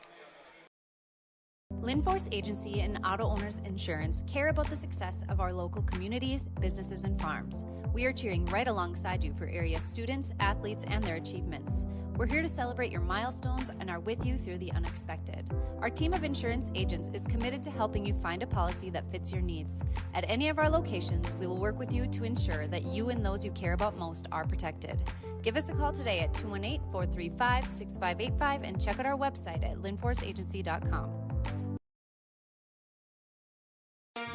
Linforce Agency and Auto Owners Insurance care about the success of our local communities, businesses, and farms. We are cheering right alongside you for area students, athletes, and their achievements. We're here to celebrate your milestones and are with you through the unexpected. Our team of insurance agents is committed to helping you find a policy that fits your needs. At any of our locations, we will work with you to ensure that you and those you care about most are protected. Give us a call today at 218-435-6585 and check out our website at linforceagency.com.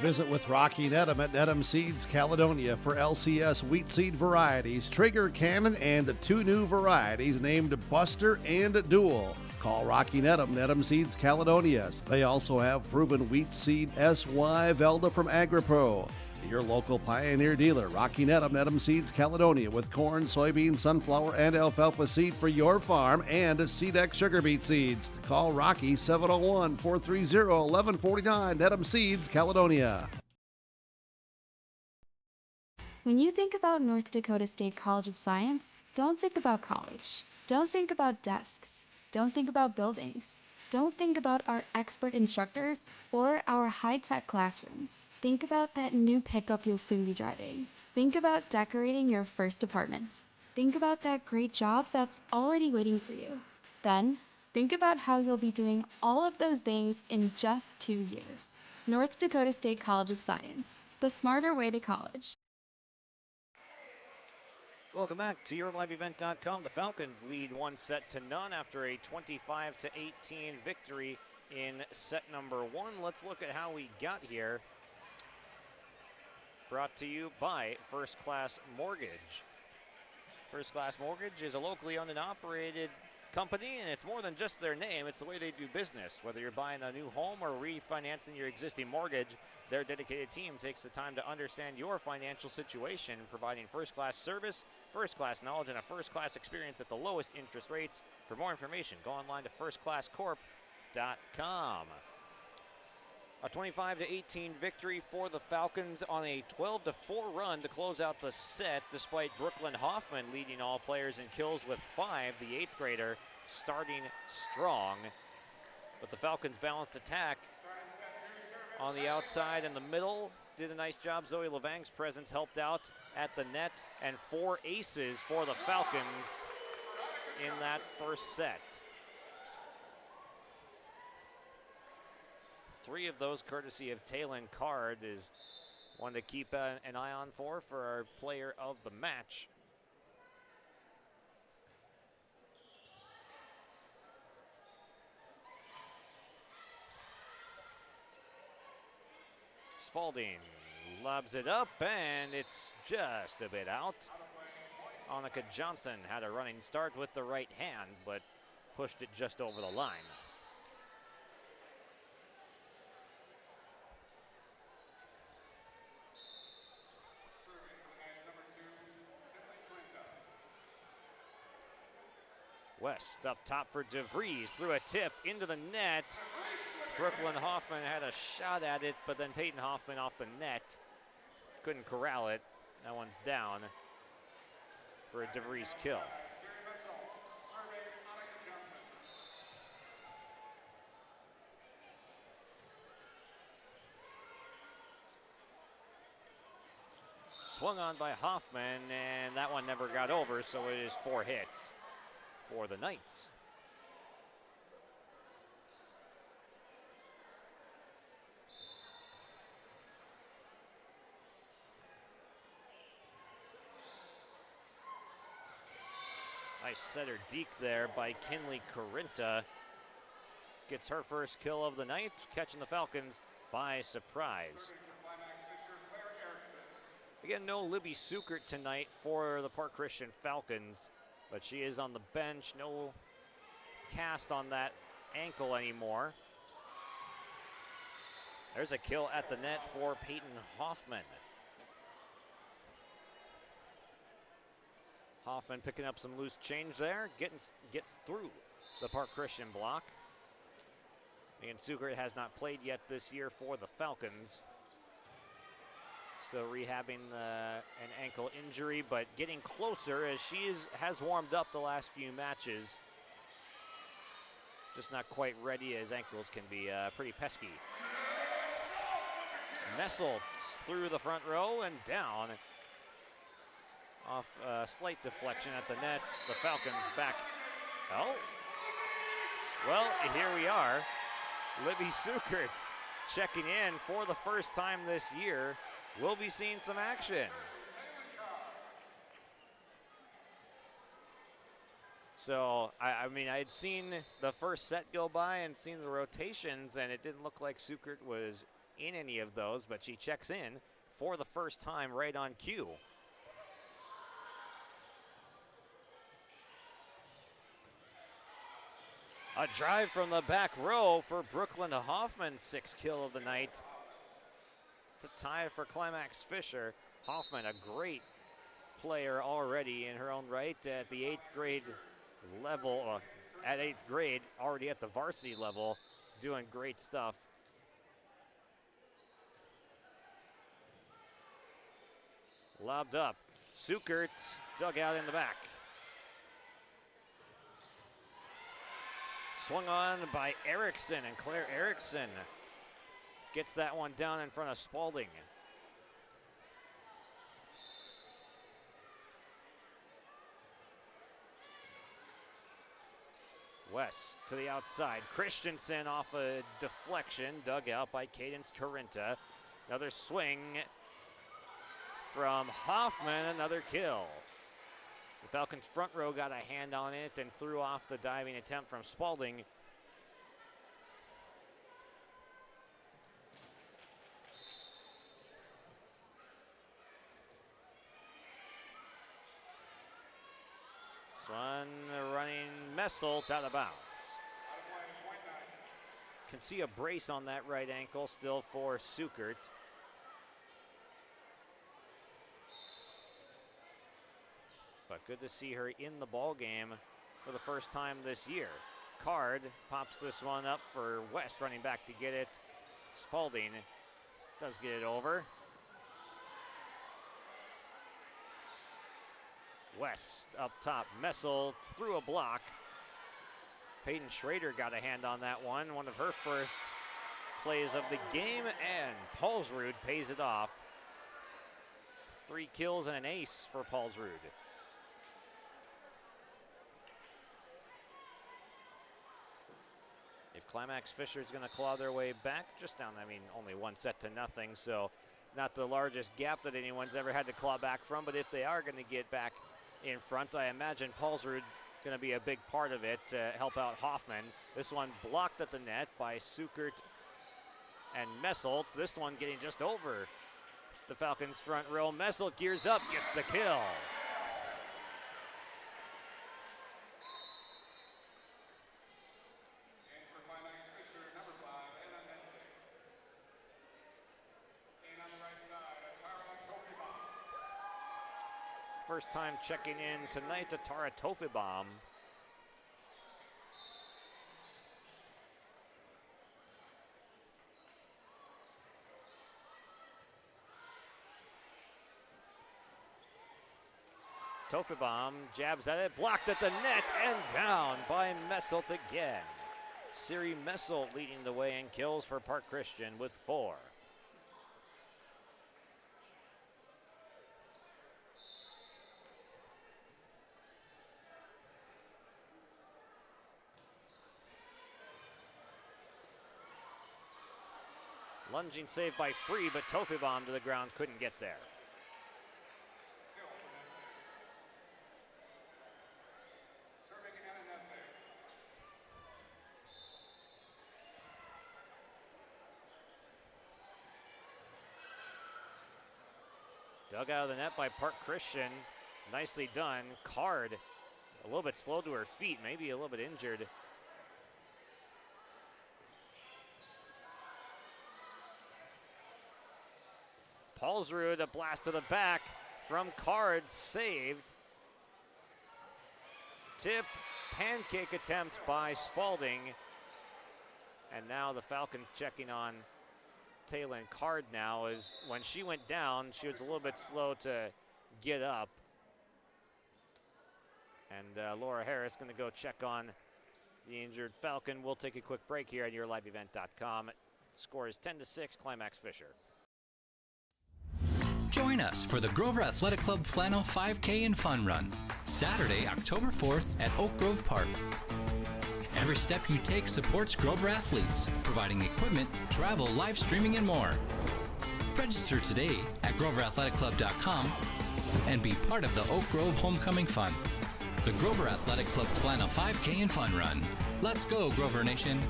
Visit with Rocky Nedham at Nedham Seeds Caledonia for LCS wheat seed varieties, Trigger Cannon, and 2 new varieties named Buster and Dual. Call Rocky Nedham, Nedham Seeds Caledonia. They also have proven wheat seed SY Velda from AgriPro. Your local Pioneer dealer, Rocky Nedham, Nedham Seeds Caledonia, with corn, soybean, sunflower, and alfalfa seed for your farm and SeedX sugar beet seeds. Call Rocky 701-430-1149, Nedham Seeds Caledonia. When you think about North Dakota State College of Science, don't think about college. Don't think about desks. Don't think about buildings. Don't think about our expert instructors or our high-tech classrooms. Think about that new pickup you'll soon be driving. Think about decorating your first apartments. Think about that great job that's already waiting for you. Then, think about how you'll be doing all of those things in just 2 years. North Dakota State College of Science, the smarter way to college. Welcome back to YourLiveEvent.com. The Falcons lead 1-0 after a 25-18 victory in set number 1. Let's look at how we got here. Brought to you by First Class Mortgage. First Class Mortgage is a locally owned and operated company, and it's more than just their name, it's the way they do business. Whether you're buying a new home or refinancing your existing mortgage, their dedicated team takes the time to understand your financial situation, providing first-class service, first-class knowledge, and a first-class experience at the lowest interest rates. For more information, go online to firstclasscorp.com. A 25-18 victory for the Falcons on a 12-4 run to close out the set, despite Brooklyn Hoffman leading all players in kills with 5, the 8th grader starting strong. But the Falcons' balanced attack on the outside and the middle did a nice job. Zoe Levang's presence helped out at the net, and 4 aces for the Falcons in that first set. 3 of those courtesy of Taylon Card is one to keep an eye on for our player of the match. Spalding lobs it up, and it's just a bit out. Annika Johnson had a running start with the right hand, but pushed it just over the line. West up top for DeVries, through a tip into the net. Brooklyn Hoffman had a shot at it, but then Peyton Hoffman off the net. Couldn't corral it. That one's down for a DeVries kill. Swung on by Hoffman, and that one never got over, so it is 4 hits for the Knights. Nice setter deke there by Kinley Corinta. Gets her first kill of the night, catching the Falcons by surprise. Again, no Libby Sukert tonight for the Park Christian Falcons, but she is on the bench. No cast on that ankle anymore. There's a kill at the net for Peyton Hoffman. Hoffman picking up some loose change there, gets through the Park Christian block. And Sukert has not played yet this year for the Falcons. Still rehabbing an ankle injury, but getting closer as she has warmed up the last few matches. Just not quite ready, as ankles can be pretty pesky. Messelt through the front row and down. Off a slight deflection at the net. The Falcons back. Oh. Well, here we are. Libby Sukert checking in for the first time this year. We'll be seeing some action. So, I mean, I had seen the first set go by and seen the rotations, and it didn't look like Sukert was in any of those, but she checks in for the first time right on cue. A drive from the back row for Brooklyn Hoffman, 6th kill of the night. To tie for Climax-Fisher. Hoffman, a great player already in her own right at the 8th grade level, at 8th grade, already at the varsity level, doing great stuff. Lobbed up. Sukert dug out in the back. Swung on by Erickson, and Claire Erickson gets that one down in front of Spalding. West to the outside. Christensen off a deflection, dug out by Cadence Corinta. Another swing from Hoffman, another kill. The Falcons' front row got a hand on it and threw off the diving attempt from Spalding. Swan running Messelt out of bounds. Can see a brace on that right ankle still for Sukert. But good to see her in the ball game for the first time this year. Card pops this one up for West, running back to get it. Spalding does get it over. West up top. Messelt through a block. Peyton Schrader got a hand on that one of her first plays of the game, and Paulsrud pays it off. 3 kills and an ace for Paulsrud. If Climax-Fisher is going to claw their way back, just down, I mean, only 1-0, so not the largest gap that anyone's ever had to claw back from, but if they are going to get back in front, I imagine Paulsrud's going to be a big part of it to help out Hoffman. This one blocked at the net by Sukert and Messelt. This one getting just over the Falcons' front row. Messelt gears up, gets the kill. First time checking in tonight to Tara Tofibom. Tofibom jabs at it, blocked at the net, and down by Messelt again. Siri Messelt leading the way in kills for Park Christian with 4. Lunging save by Free, but Tofibom to the ground, couldn't get there. Dug out of the net by Park Christian. Nicely done. Card a little bit slow to her feet, maybe a little bit injured. Paulsrud, a blast to the back from Card, saved. Tip, pancake attempt by Spalding. And now the Falcons checking on Taylor Card now, as when she went down, she was a little bit slow to get up. And Laura Harris going to go check on the injured Falcon. We'll take a quick break here on yourliveevent.com. Score is 10-6, Climax-Fisher. Join us for the Grover Athletic Club Flannel 5K and Fun Run, Saturday, October 4th at Oak Grove Park. Every step you take supports Grover athletes, providing equipment, travel, live streaming, and more. Register today at GroverAthleticClub.com and be part of the Oak Grove Homecoming Fun. The Grover Athletic Club Flannel 5K and Fun Run. Let's go, Grover Nation.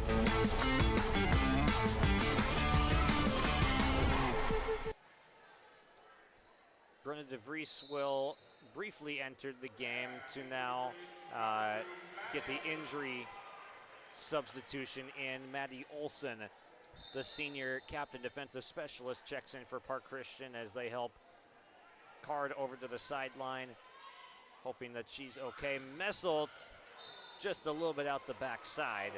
Bruna DeVries will briefly enter the game to now get the injury substitution in. Maddie Olson, the senior captain defensive specialist, checks in for Park Christian as they help Card over to the sideline, hoping that she's okay. Messelt just a little bit out the backside.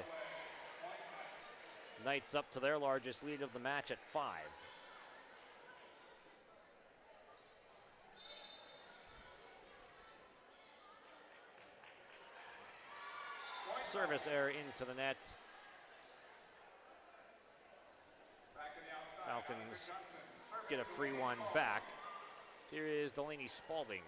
Knights up to their largest lead of the match at 5. Service error into the net. Falcons get a free one back. Here is Delaney Spalding.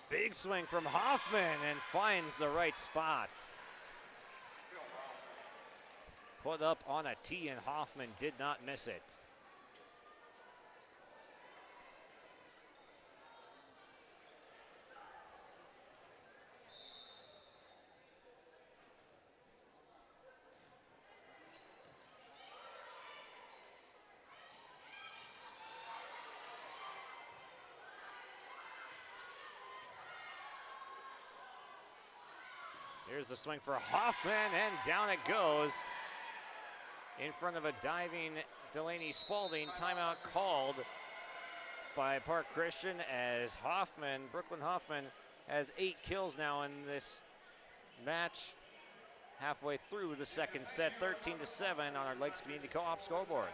Big swing from Hoffman and finds the right spot. Put up on a tee and Hoffman did not miss it. Here's the swing for Hoffman, and down it goes. In front of a diving Delaney Spalding. Timeout called by Park Christian as Hoffman, Brooklyn Hoffman, has 8 kills now in this match. Halfway through the second set, 13-7 on our Lakes Community Co-op scoreboard.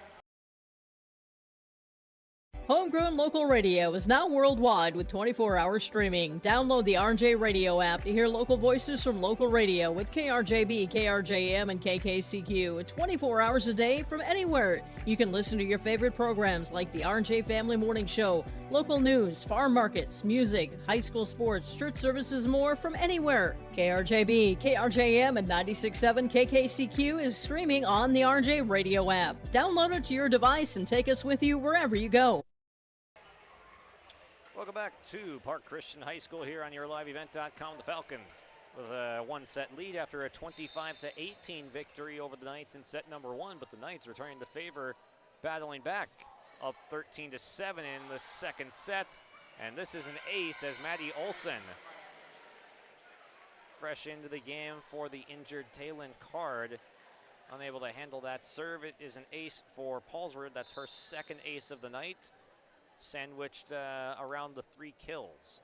Homegrown local radio is now worldwide with 24-hour streaming. Download the RJ Radio app to hear local voices from local radio with KRJB, KRJM, and KKCQ 24 hours a day from anywhere. You can listen to your favorite programs like the RJ Family Morning Show, local news, farm markets, music, high school sports, church services, more from anywhere. KRJB, KRJM, and 96.7 KKCQ is streaming on the RJ Radio app. Download it to your device and take us with you wherever you go. Welcome back to Park Christian High School here on yourliveevent.com. The Falcons with a 1-set lead after a 25-18 victory over the Knights in set number 1, but the Knights returning the favor, battling back up 13-7 in the second set. And this is an ace as Maddie Olson, fresh into the game for the injured Taylin Card, unable to handle that serve. It is an ace for Paulsrud. That's her second ace of the night, sandwiched around the 3 kills.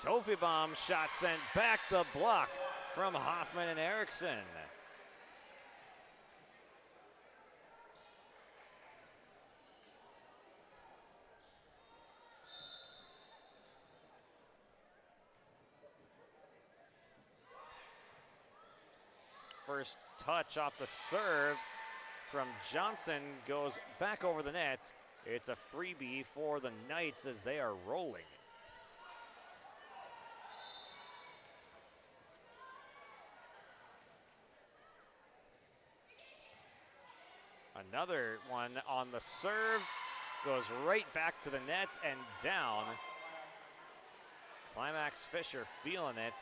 Tofibom shot sent back the block from Hoffman and Erickson. First touch off the serve from Johnson goes back over the net. It's a freebie for the Knights as they are rolling. Another one on the serve, goes right back to the net and down. Climax-Fisher feeling it.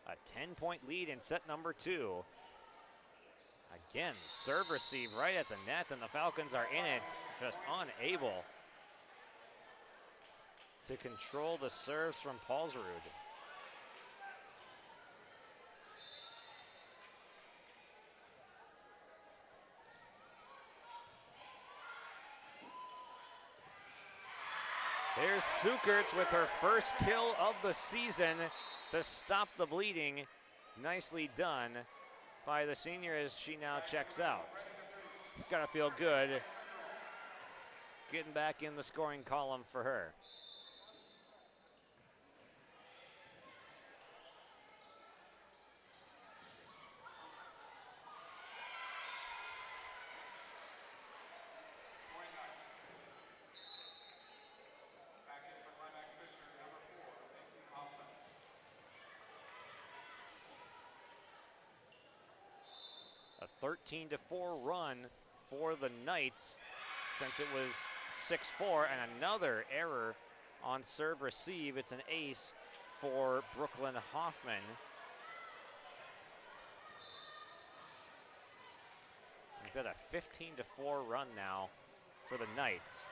A 10-point lead in set number 2. Again, serve receive right at the net, and the Falcons are in it, just unable to control the serves from Paulsrud. Here's Sukert with her first kill of the season to stop the bleeding. Nicely done by the senior as she now checks out. It's got to feel good getting back in the scoring column for her. A 13-4 run for the Knights since it was 6-4, and another error on serve receive. It's an ace for Brooklyn Hoffman. We've got a 15-4 run now for the Knights.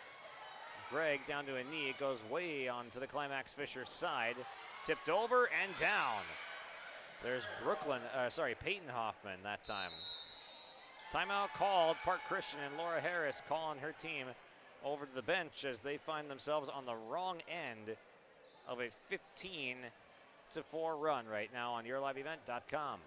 Gregg down to a knee. It goes way onto the Climax-Fisher side. Tipped over and down. There's Peyton Hoffman that time. Timeout called. Park Christian and Laura Harris calling her team over to the bench as they find themselves on the wrong end of a 15-4 run right now on YourLiveEvent.com.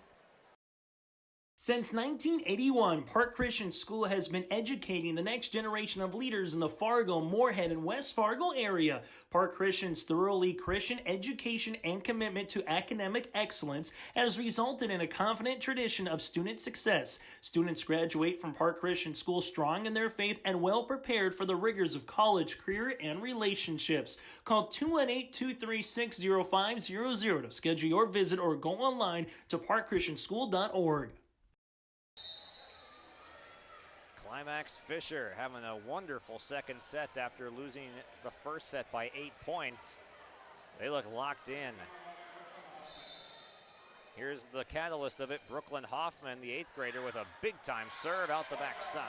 Since 1981, Park Christian School has been educating the next generation of leaders in the Fargo, Moorhead, and West Fargo area. Park Christian's thoroughly Christian education and commitment to academic excellence has resulted in a confident tradition of student success. Students graduate from Park Christian School strong in their faith and well prepared for the rigors of college, career, and relationships. Call 218-236-0500 to schedule your visit or go online to parkchristianschool.org. Climax-Fisher having a wonderful second set after losing the first set by 8 points. They look locked in. Here's the catalyst of it, Brooklyn Hoffman, the 8th grader, with a big-time serve out the backside.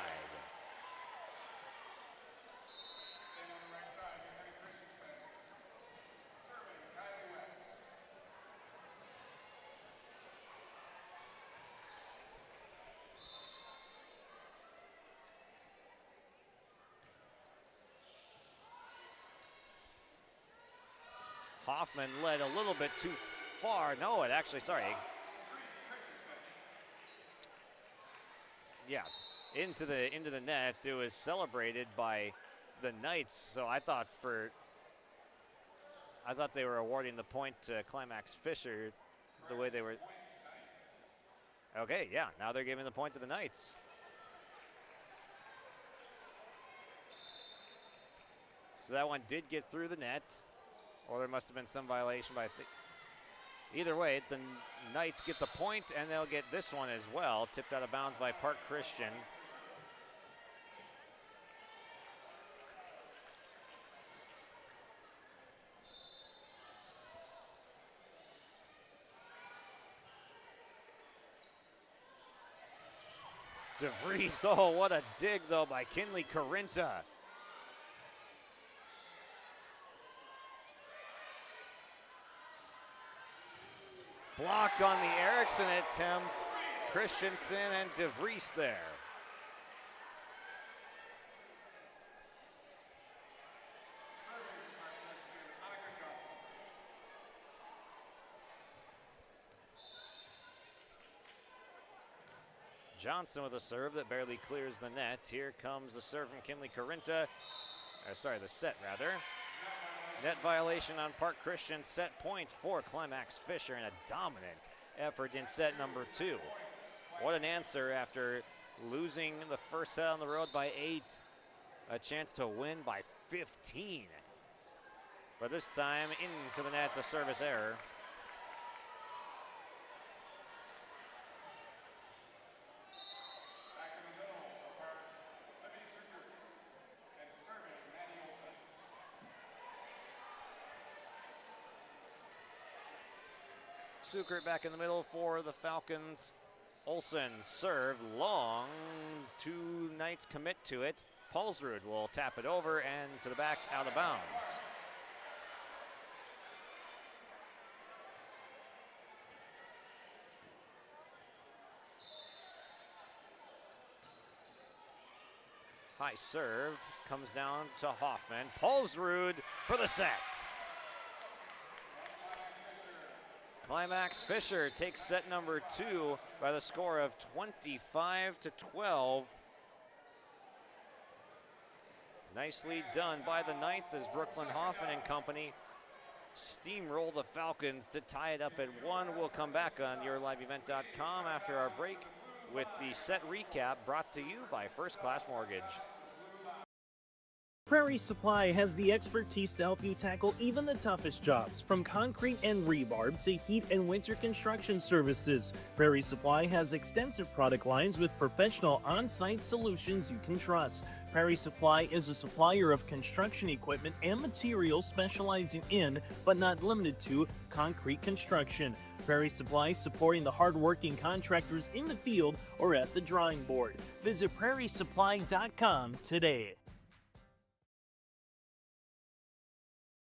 Hoffman led a little bit too far. No, it actually, yeah, into the net. It was celebrated by the Knights. So I thought they were awarding the point to Climax-Fisher the way they were. Okay, yeah, now they're giving the point to the Knights. So that one did get through the net. Or there must have been some violation by either way, the Knights get the point and they'll get this one as well. Tipped out of bounds by Park Christian. DeVries, oh, what a dig though by Kinley Carinta. Blocked on the Erickson attempt. Christensen and DeVries there. Johnson with a serve that barely clears the net. Here comes the serve from Kinley Corinta. The set rather. Net violation on Park Christian. Set point for Climax-Fisher and a dominant effort in set number 2. What an answer after losing the first set on the road by 8. A chance to win by 15. But this time into the net, a service error. Sukert back in the middle for the Falcons. Olsen serve long. 2 Knights commit to it. Paulsrud will tap it over and to the back, out of bounds. High serve comes down to Hoffman. Paulsrud for the set. Climax-Fisher takes set number 2 by the score of 25-12. Nicely done by the Knights as Brooklyn Hoffman and company steamroll the Falcons to tie it up at 1. We'll come back on yourliveevent.com after our break with the set recap brought to you by First Class Mortgage. Prairie Supply has the expertise to help you tackle even the toughest jobs, from concrete and rebar to heat and winter construction services. Prairie Supply has extensive product lines with professional on-site solutions you can trust. Prairie Supply is a supplier of construction equipment and materials specializing in, but not limited to, concrete construction. Prairie Supply supporting the hard-working contractors in the field or at the drawing board. Visit prairiesupply.com today.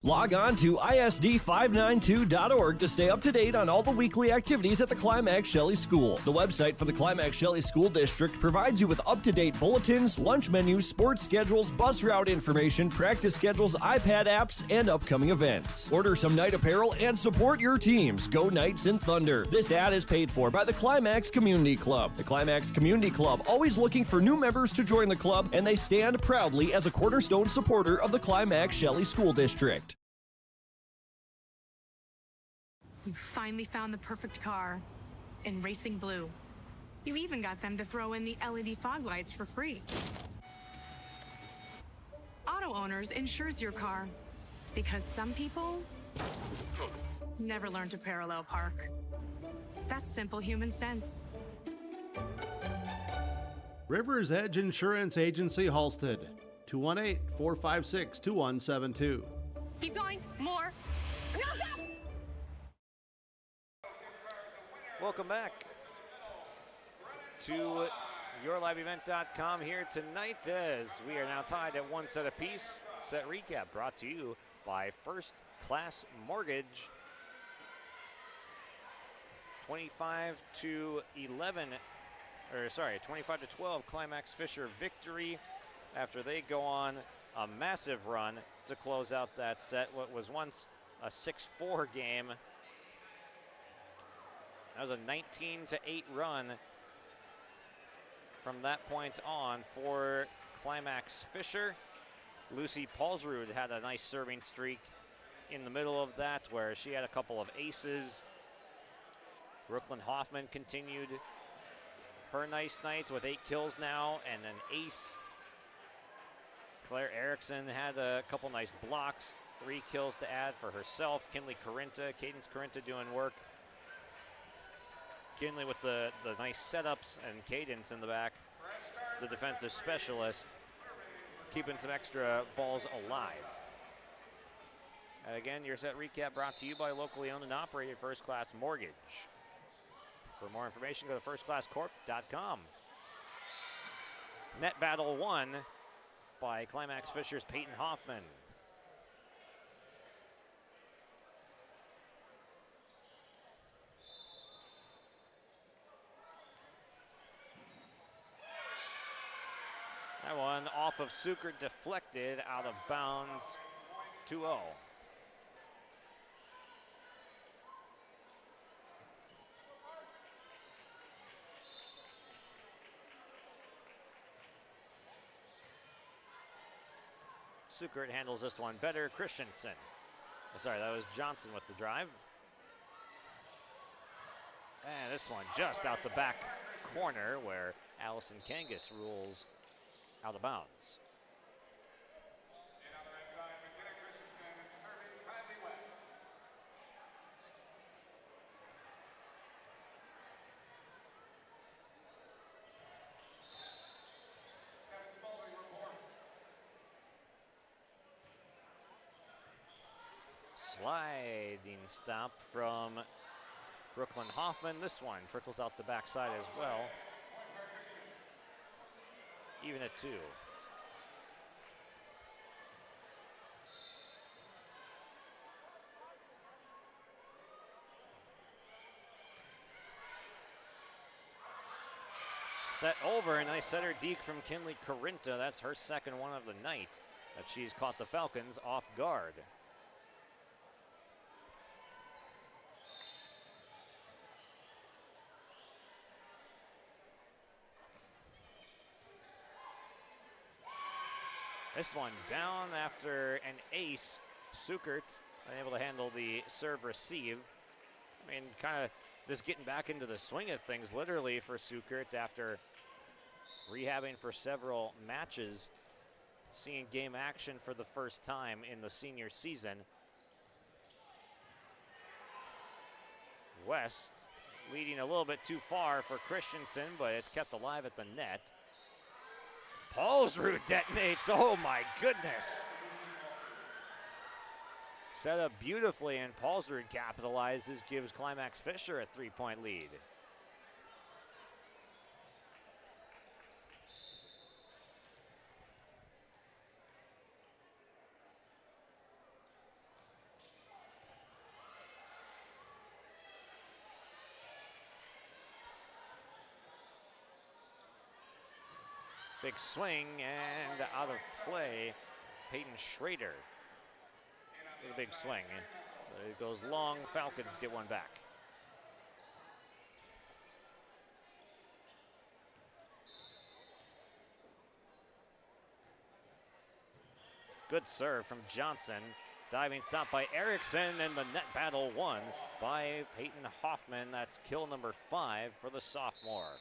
Log on to ISD592.org to stay up to date on all the weekly activities at the Climax Shelley School. The website for the Climax Shelley School District provides you with up-to-date bulletins, lunch menus, sports schedules, bus route information, practice schedules, iPad apps, and upcoming events. Order some Knight apparel and support your teams. Go Knights and Thunder. This ad is paid for by the Climax Community Club. The Climax Community Club, always looking for new members to join the club, and they stand proudly as a cornerstone supporter of the Climax Shelley School District. You finally found the perfect car in racing blue. You even got them to throw in the LED fog lights for free. Auto Owners insures your car because some people never learn to parallel park. That's simple human sense. River's Edge Insurance Agency, Halsted, 218-456-2172. Keep going, more. No, stop! Welcome back to yourliveevent.com here tonight as we are now tied at 1 set apiece. Set recap brought to you by First Class Mortgage. 25-12 Climax-Fisher victory after they go on a massive run to close out that set, what was once a 6-4 game. That was a 19-8 run from that point on for Climax-Fisher. Lucy Paulsrud had a nice serving streak in the middle of that where she had a couple of aces. Brooklyn Hoffman continued her nice night with 8 kills now and an ace. Claire Erickson had a couple nice blocks, 3 kills to add for herself. Kinley Corinta, Cadence Corinta doing work. Kinley with the nice setups and Cadence in the back, the defensive specialist, keeping some extra balls alive. And again, your set recap brought to you by locally owned and operated First Class Mortgage. For more information, go to firstclasscorp.com. Net battle won by Climax-Fisher's Peyton Hoffman. That one off of Sukert, deflected out of bounds, 2-0. Sukert handles this one better. Christensen. Sorry, that was Johnson with the drive. And this one just out the back corner where Allison Kangas rules out of bounds. Sliding stop from Brooklyn Hoffman. This one trickles out the backside as well. Even at 2. Set over, a nice setter deke from Kinley Corinta. That's her second one of the night, that she's caught the Falcons off guard. This one down after an ace. Sukert unable to handle the serve receive. I mean, kind of just getting back into the swing of things literally for Sukert after rehabbing for several matches, seeing game action for the first time in the senior season. West leading a little bit too far for Christensen, but it's kept alive at the net. Paulsrud detonates, oh my goodness. Set up beautifully, and Paulsrud capitalizes, gives Climax-Fisher a 3-point lead. Big swing and out of play. Peyton Schrader with a big swing. It goes long. Falcons get one back. Good serve from Johnson. Diving stop by Erickson, and the net battle won by Peyton Hoffman. That's kill number 5 for the sophomore.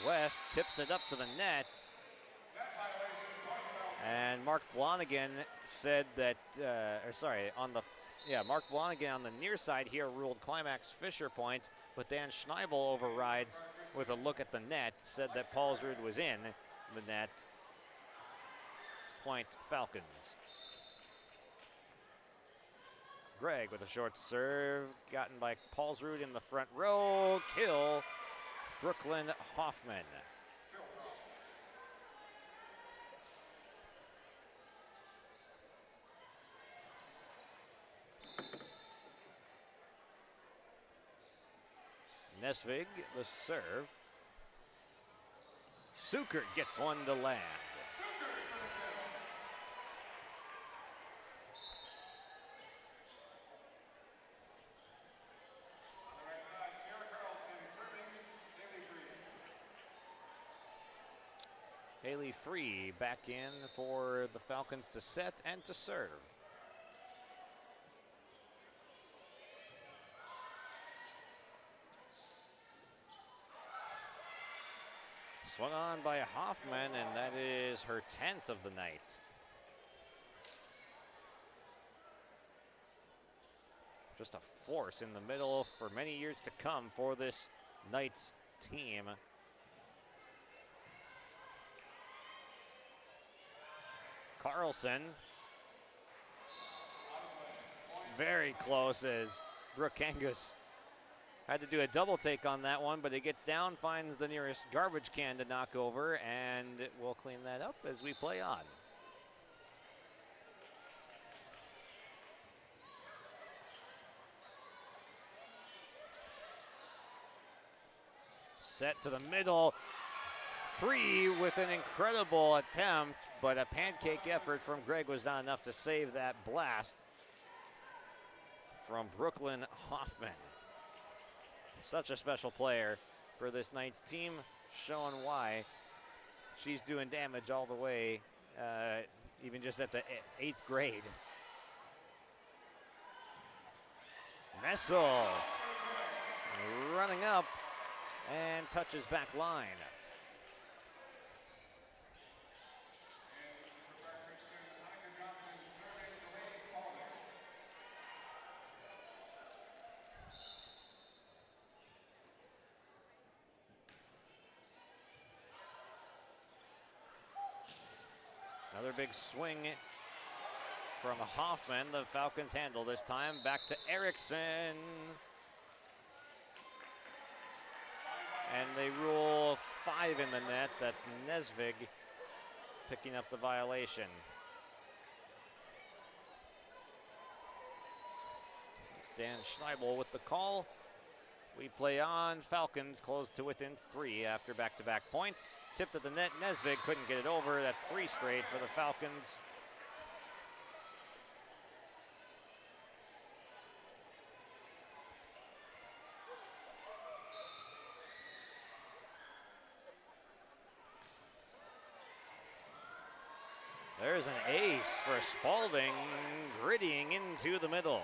West tips it up to the net. And Mark Blonigan said that, Mark Blonigan on the near side here ruled Climax-Fisher point, but Dan Schneibel overrides with a look at the net, said that Paulsrud was in the net. It's point Falcons. Gregg with a short serve, gotten by Paulsrud in the front row. Kill Brooklyn Hoffman. Nesvig, the serve. Sukert gets one to land. Haley Free back in for the Falcons to set and to serve. Swung on by Hoffman, and that is her 10th of the night. Just a force in the middle for many years to come for this Knights team. Carlson. Very close as Brooke Angus had to do a double take on that one, but it gets down, finds the nearest garbage can to knock over, and we'll clean that up as we play on. Set to the middle. free with an incredible attempt, but a pancake effort from Greg was not enough to save that blast from Brooklyn Hoffman. Such a special player for this Knights team, showing why she's doing damage all the way, even just at the 8th grade. Messel running up and touches back line. Another big swing from Hoffman. The Falcons handle this time. Back to Erickson. And they rule 5 in the net. That's Nesvig picking up the violation. It's Dan Schneibel with the call. We play on. Falcons close to within 3 after back-to-back points. Tipped at the net. Nesvig couldn't get it over. That's 3 straight for the Falcons. There's an ace for Spalding, grittying into the middle.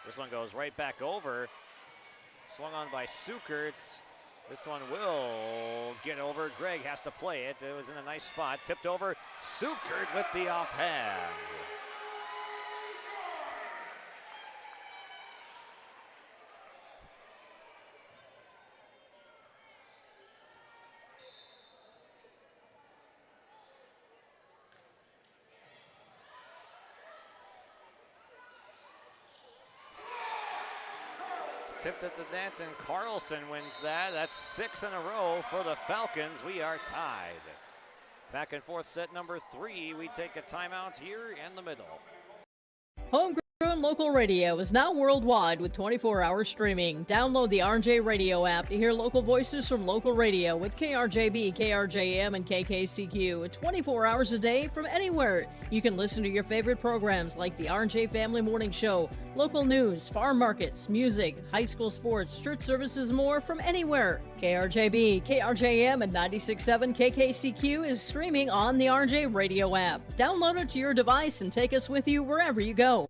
This one goes right back over. Swung on by Sukert. This one will get over. Greg has to play it. It was in a nice spot. Tipped over. Sukert with the offhand. Tipped at the net, and Carlson wins that. That's 6 in a row for the Falcons. We are tied. Back and forth set number 3. We take a timeout here in the middle. Homegrown local radio is now worldwide with 24-hour streaming. Download the RJ Radio app to hear local voices from local radio with KRJB, KRJM, and KKCQ 24 hours a day from anywhere. You can listen to your favorite programs like the RJ Family Morning Show, local news, farm markets, music, high school sports, church services, more from anywhere. KRJB, KRJM, and 96.7 KKCQ is streaming on the RJ Radio app. Download it to your device and take us with you wherever you go.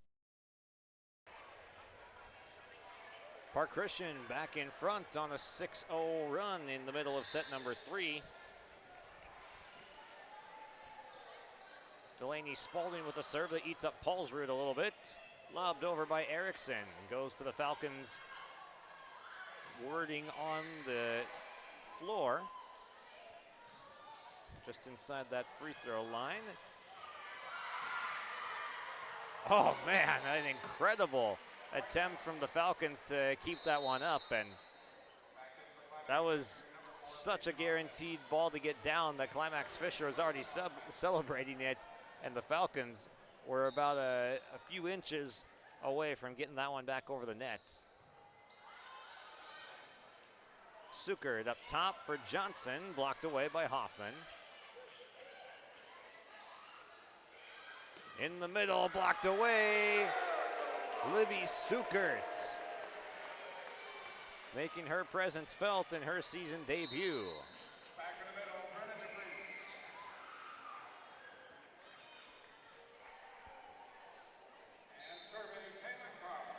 Park Christian back in front on a 6-0 run in the middle of set number 3. Delaney Spalding with a serve that eats up Paulsrud a little bit. Lobbed over by Erickson. Goes to the Falcons. Wording on the floor. Just inside that free throw line. Oh man, an incredible attempt from the Falcons to keep that one up, and that was such a guaranteed ball to get down that Climax-Fisher was already celebrating it, and the Falcons were about a few inches away from getting that one back over the net. Sukert up top for Johnson, blocked away by Hoffman. In the middle, blocked away. Libby Sukert making her presence felt in her season debut. Back in the middle, Brenna DeVries. And serving Taylor Carr.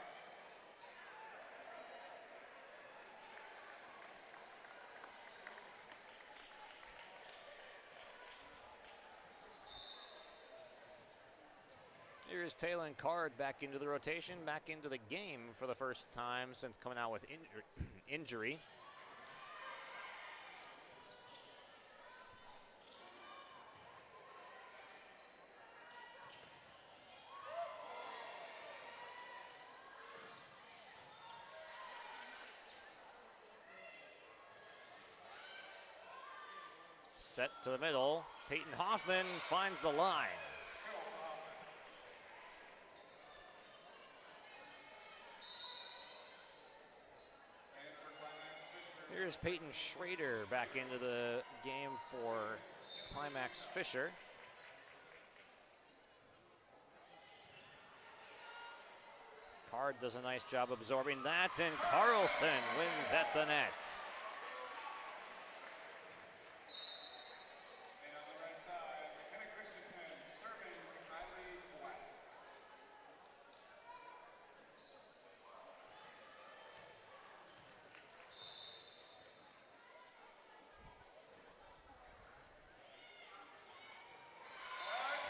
Here's Taylor Card back into the rotation, back into the game for the first time since coming out with injury. Set to the middle. Peyton Hoffman finds the line. Here's Peyton Schrader back into the game for Climax-Fisher. Card does a nice job absorbing that, and Carlson wins at the net.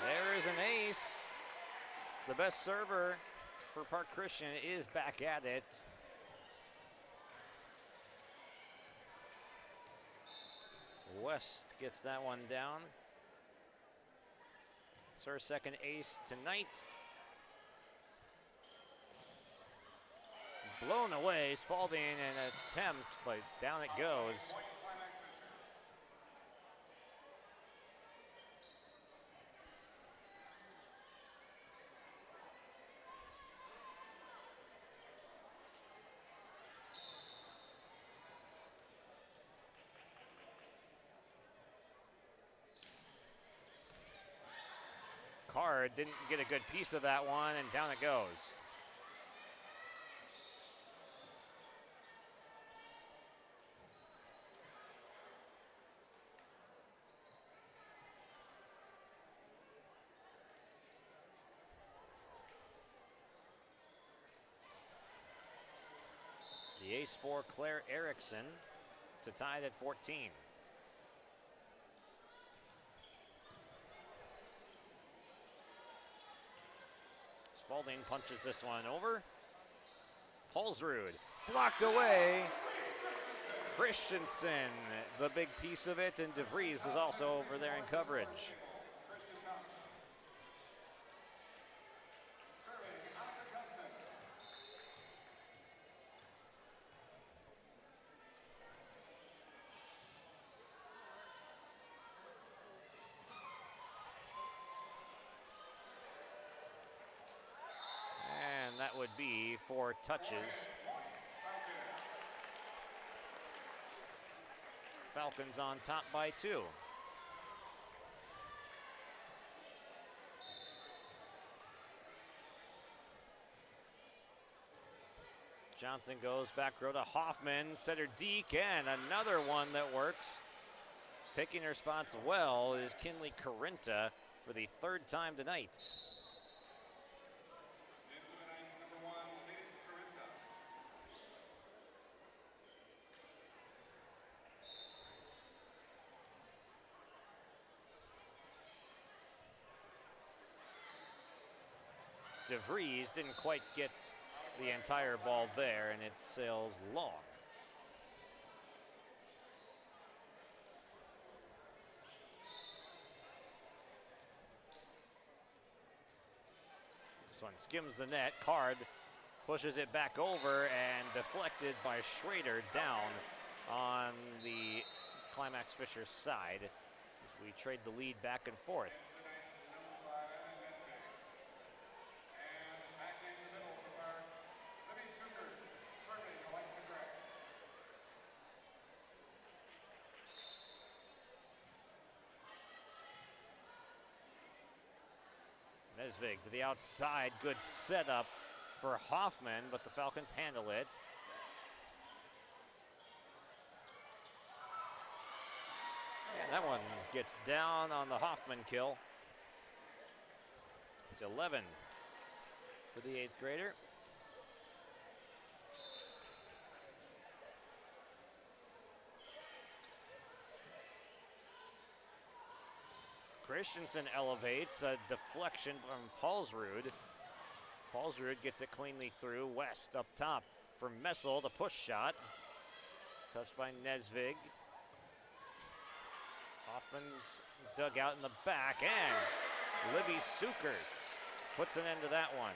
There is an ace. The best server for Park Christian is back at it. West gets that one down. It's her second ace tonight. Blown away, Spalding an attempt, but down it goes. Card didn't get a good piece of that one, and down it goes. The ace for Claire Erickson to tie it at 14. Spalding punches this one over. Paulsrud blocked away. Christensen, the big piece of it, and DeVries was also over there in coverage. That would be 4 touches. Falcons on top by 2. Johnson goes back row to Hoffman, setter Deke, and another one that works. Picking her spots well is Kinley Carinta for the 3rd time tonight. DeVries didn't quite get the entire ball there, and it sails long. This one skims the net. Card pushes it back over and deflected by Schrader down on the Climax-Fisher side. We trade the lead back and forth. Nesvig to the outside, good setup for Hoffman, but the Falcons handle it. And that one gets down on the Hoffman kill. It's 11 for the 8th grader. Christensen elevates, a deflection from Paulsrud. Paulsrud gets it cleanly through. West up top for Messel, the push shot. Touched by Nesvig. Hoffman's dug out in the back, and Libby Sukert puts an end to that one.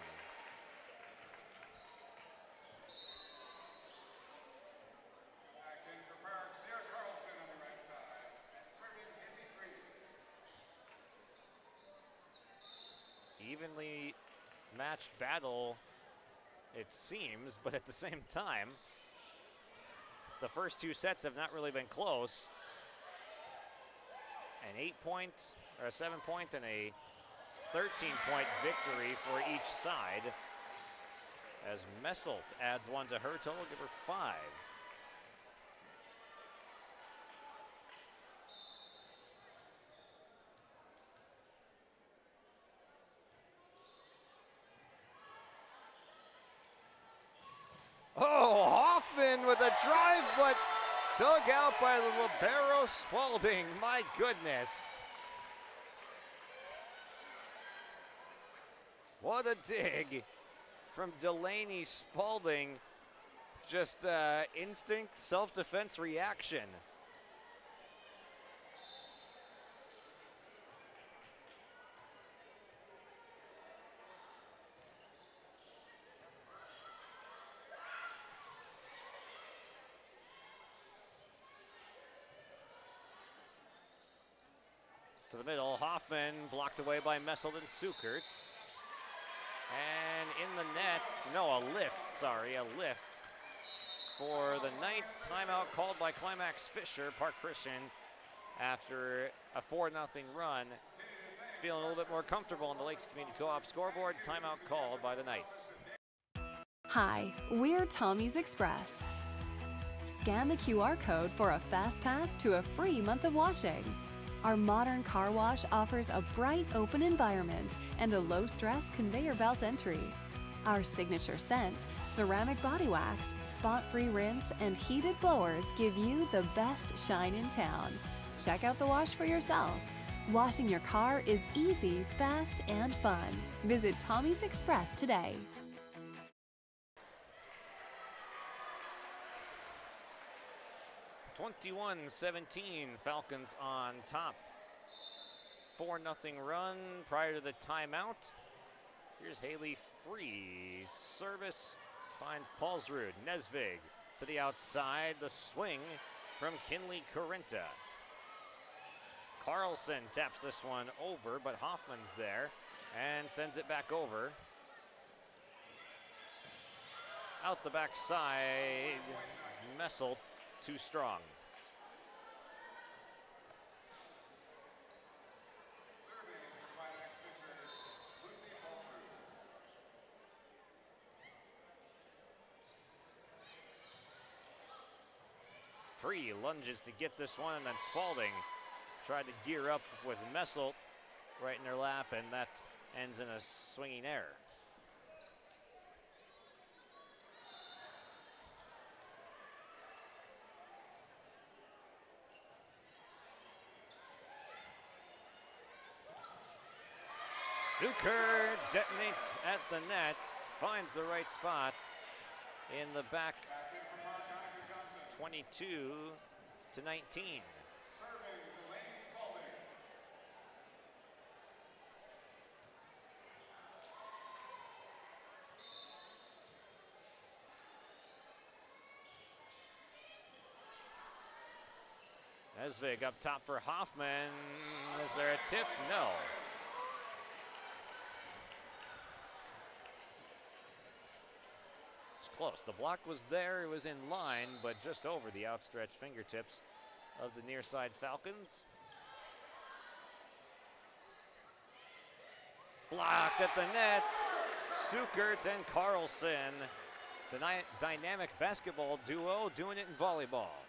Evenly matched battle, it seems, but at the same time, The first two sets have not really been close. An 8-point, or a 7-point, and a 13-point victory for each side. As Messelt adds one to her total, give her 5. Oh, Hoffman with a drive, but dug out by the libero Spalding. My goodness. What a dig from Delaney Spalding. Just instinct, self-defense reaction. To the middle, Hoffman blocked away by Messelt and Sukert. And in the net, no, a lift for the Knights. Timeout called by Climax-Fisher. Park Christian, after a 4-0 run, feeling a little bit more comfortable on the Lakes Community Co-op scoreboard. Timeout called by the Knights. Hi, we're Tommy's Express. Scan the QR code for a fast pass to a free month of washing. Our modern car wash offers a bright, open environment and a low-stress conveyor belt entry. Our signature scent, ceramic body wax, spot-free rinse, and heated blowers give you the best shine in town. Check out the wash for yourself. Washing your car is easy, fast, and fun. Visit Tommy's Express today. (21-17), Falcons on top. 4-0 run prior to the timeout. Here's Haley Free. Service finds Paulsrud. Nesvig to the outside. The swing from Kinley Corinta. Carlson taps this one over, but Hoffman's there and sends it back over. Out the backside, Messelt too strong. Free lunges to get this one, and then Spalding tried to gear up with Messelt right in her lap, and that ends in a swinging error. Zucker detonates at the net, finds the right spot in the back. 22-19. Nesvig up top for Hoffman. Is there a tip? No. It's close. The block was there. It was in line, but just over the outstretched fingertips of the near side Falcons. Blocked at the net. Sukert and Carlson. Dynamic basketball duo doing it in volleyball.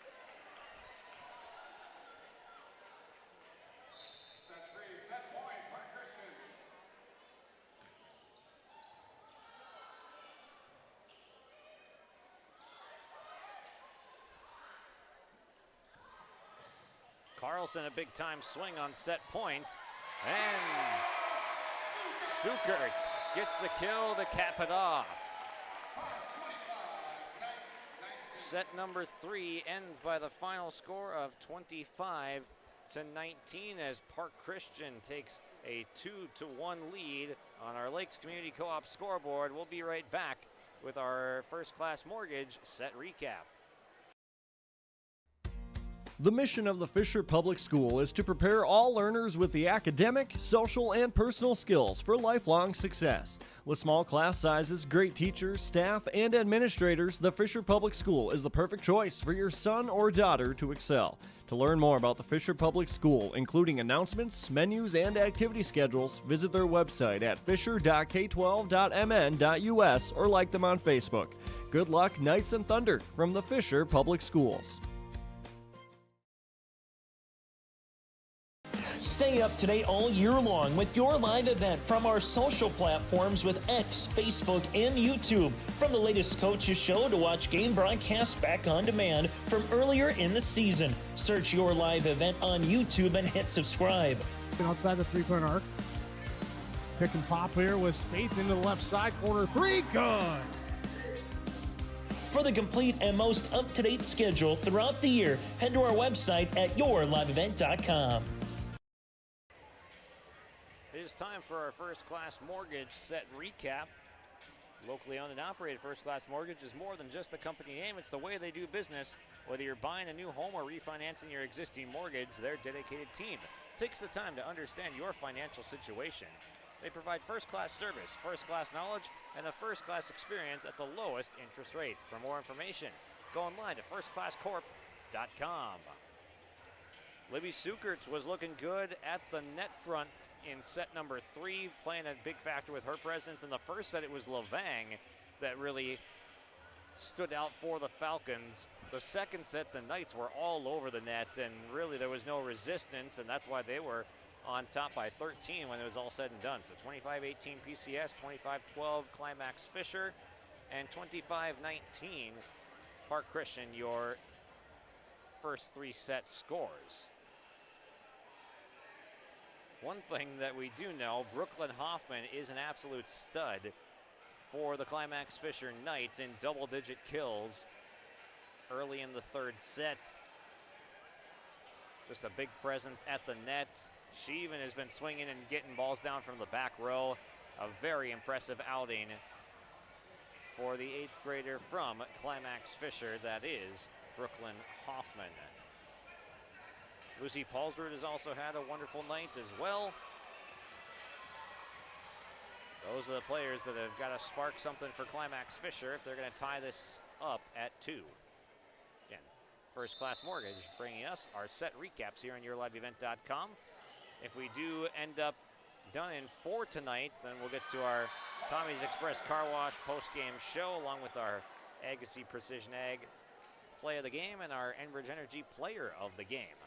Carlson a big time swing on set point, and Sukert gets the kill to cap it off. Set number 3 ends by the final score of 25-19 as Park Christian takes a 2-1 lead on our Lakes Community Co-op scoreboard. We'll be right back with our First Class Mortgage set recap. The mission of the Fisher Public School is to prepare all learners with the academic, social, and personal skills for lifelong success. With small class sizes, great teachers, staff, and administrators, the Fisher Public School is the perfect choice for your son or daughter to excel. To learn more about the Fisher Public School, including announcements, menus, and activity schedules, visit their website at fisher.k12.mn.us or like them on Facebook. Good luck, Knights and Thunder, from the Fisher Public Schools. Stay up to date all year long with your live event from our social platforms with X, Facebook, and YouTube. From the latest coaches show to watch game broadcasts back on demand from earlier in the season. Search your live event on YouTube and hit subscribe. Outside the three-point arc. Pick and pop here with Spaeth into the left side corner. Three, good. For the complete and most up-to-date schedule throughout the year, head to our website at yourliveevent.com. It is time for our First Class Mortgage set recap. Locally owned and operated First Class Mortgage is more than just the company name, it's the way they do business. Whether you're buying a new home or refinancing your existing mortgage, their dedicated team takes the time to understand your financial situation. They provide first-class service, first-class knowledge, and a first-class experience at the lowest interest rates. For more information, go online to firstclasscorp.com. Libby Sukerts was looking good at the net front in set number 3, playing a big factor with her presence. In the first set, it was Lavang that really stood out for the Falcons. The second set, the Knights were all over the net, and really there was no resistance, and that's why they were on top by 13 when it was all said and done. So 25-18 PCS, 25-12 Climax-Fisher, and 25-19 Park Christian, your first 3 set scores. One thing that we do know, Brooklyn Hoffman is an absolute stud for the Climax-Fisher Knights in double-digit kills early in the third set. Just a big presence at the net. She even has been swinging and getting balls down from the back row. A very impressive outing for the 8th grader from Climax-Fisher, that is Brooklyn Hoffman. Lucy Paulsrud has also had a wonderful night as well. Those are the players that have got to spark something for Climax-Fisher if they're going to tie this up at 2. Again, First Class Mortgage bringing us our set recaps here on yourliveevent.com. If we do end up done in 4 tonight, then we'll get to our Tommy's Express Car Wash post-game show, along with our Agassi Precision Ag play of the game and our Enbridge Energy player of the game.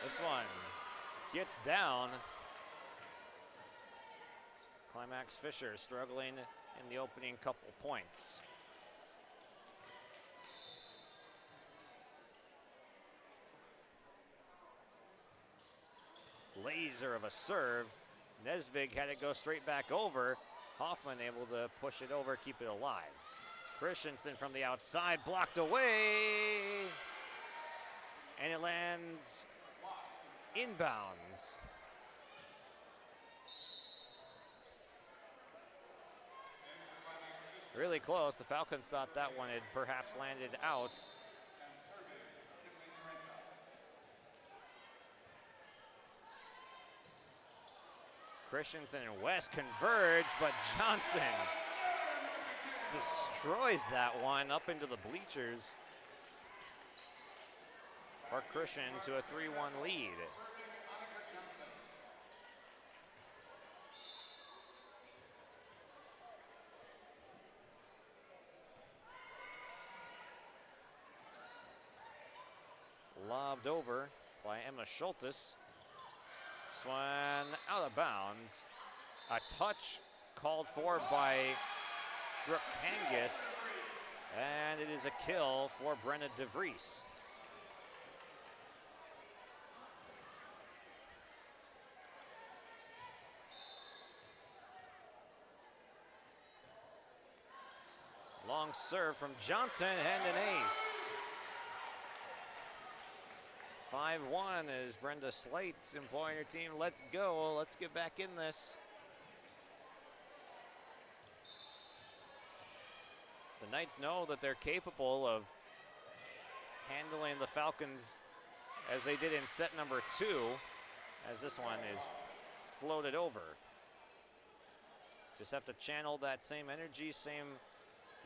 This one gets down. Climax-Fisher struggling in the opening couple points. Laser of a serve. Nesvig had it go straight back over. Hoffman able to push it over, keep it alive. Christensen from the outside, blocked away. And it lands inbounds. Really close. The Falcons thought that one had perhaps landed out. Christensen and West converge, but Johnson destroys that one up into the bleachers. Park Christian to a 3-1 lead. Lobbed over by Emma Schultes. Swung out of bounds. A touch called for by Brooke Hengis. And it is a kill for Brenna DeVries. long serve from Johnson and an ace. 5-1 as Brenda Slate imploring her team, let's go, let's get back in this. The Knights know that they're capable of handling the Falcons as they did in set number 2, as this one is floated over. Just have to channel that same energy, same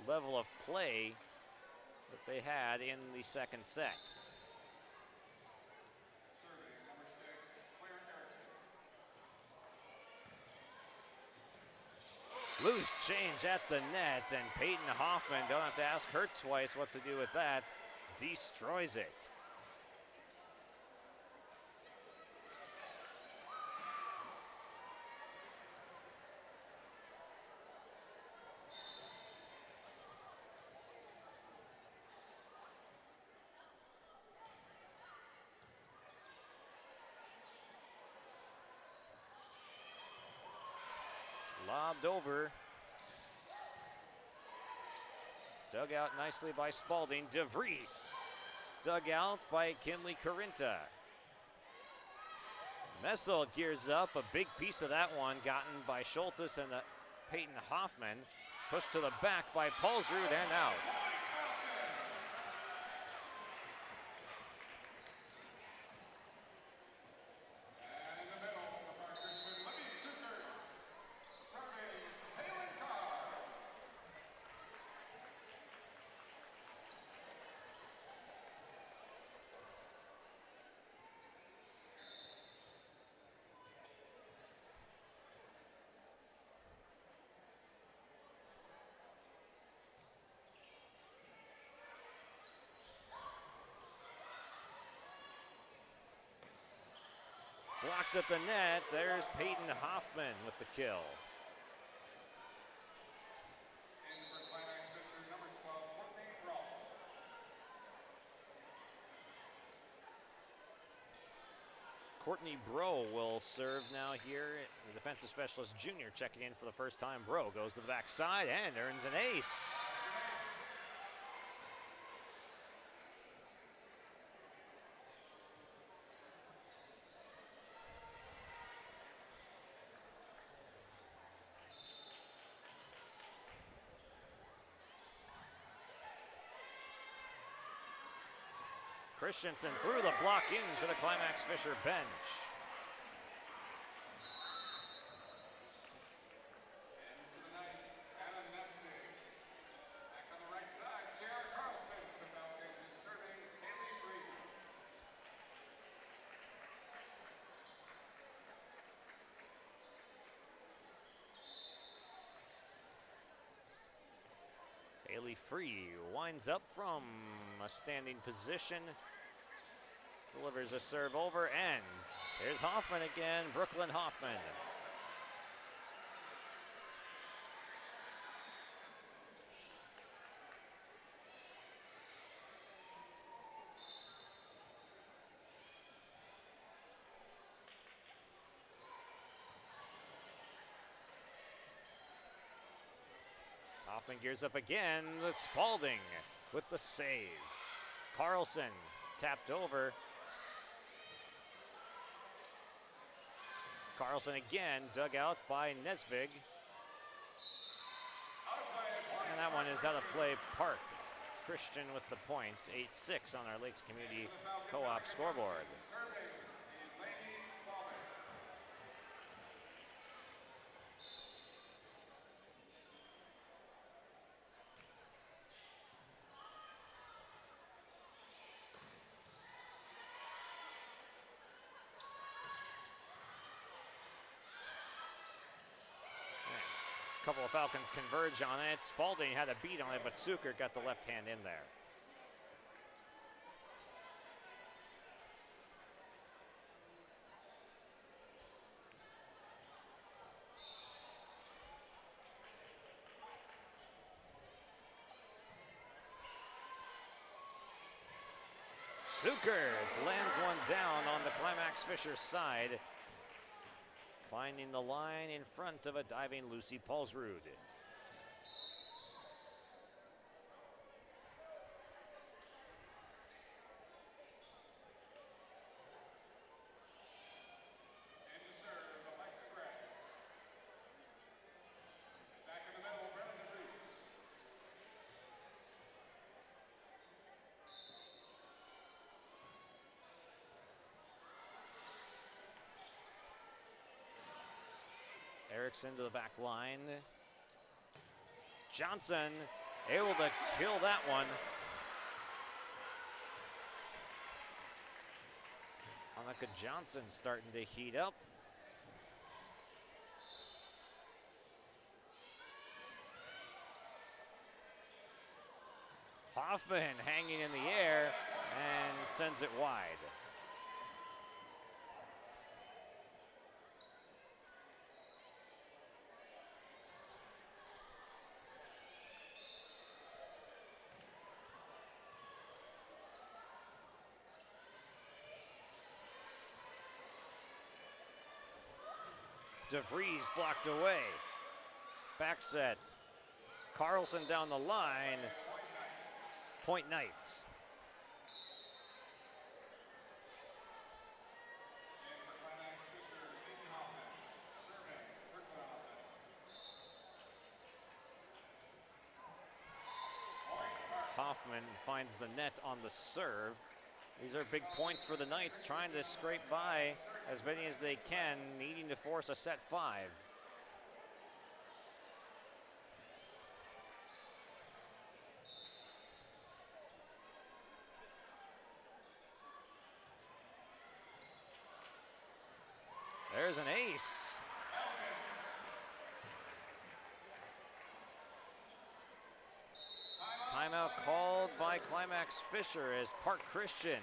level of play that they had in the second set. Loose change at the net, and Peyton Hoffman, don't have to ask her twice what to do with that, destroys it. Lobbed over. Dug out nicely by Spalding. DeVries. Dug out by Kinley Carinta. Messel gears up. A big piece of that one gotten by Schultes and Peyton Hoffman. Pushed to the back by Paulsrud and out. Blocked at the net. There's Peyton Hoffman with the kill. In for Climax-Fisher, number 12, Courtney Ross. Courtney Bro will serve now here. The defensive specialist junior checking in for the first time. Bro goes to the backside and earns an ace. Christensen threw the block into the Climax-Fisher bench. And for the Knights, Anna Nestig. Back on the right side, Sierra Carlson for the Falcons, and serving Haley Freed. Haley Free winds up from a standing position. Delivers a serve over, and here's Hoffman again, Brooklyn Hoffman. Hoffman gears up again with Spalding with the save. Carlson tapped over. Carlson again dug out by Nesvig. And that one is out of play. Park Christian with the point. 8-6 on our Lakes Community Co-op scoreboard. A couple of Falcons converge on it. Spalding had a beat on it, but Suker got the left hand in there. Suker lands one down on the Climax-Fisher side, finding the line in front of a diving Lucy Paulsrud. Erickson to the back line. Johnson able to kill that one. Monica Johnson starting to heat up. Hoffman hanging in the air and sends it wide. DeVries blocked away. Back set. Carlson down the line. Point Knights. Hoffman finds the net on the serve. These are big points for the Knights, trying to scrape by as many as they can, needing to force a set 5. There's an ace. Timeout called by Climax-Fisher as Park Christian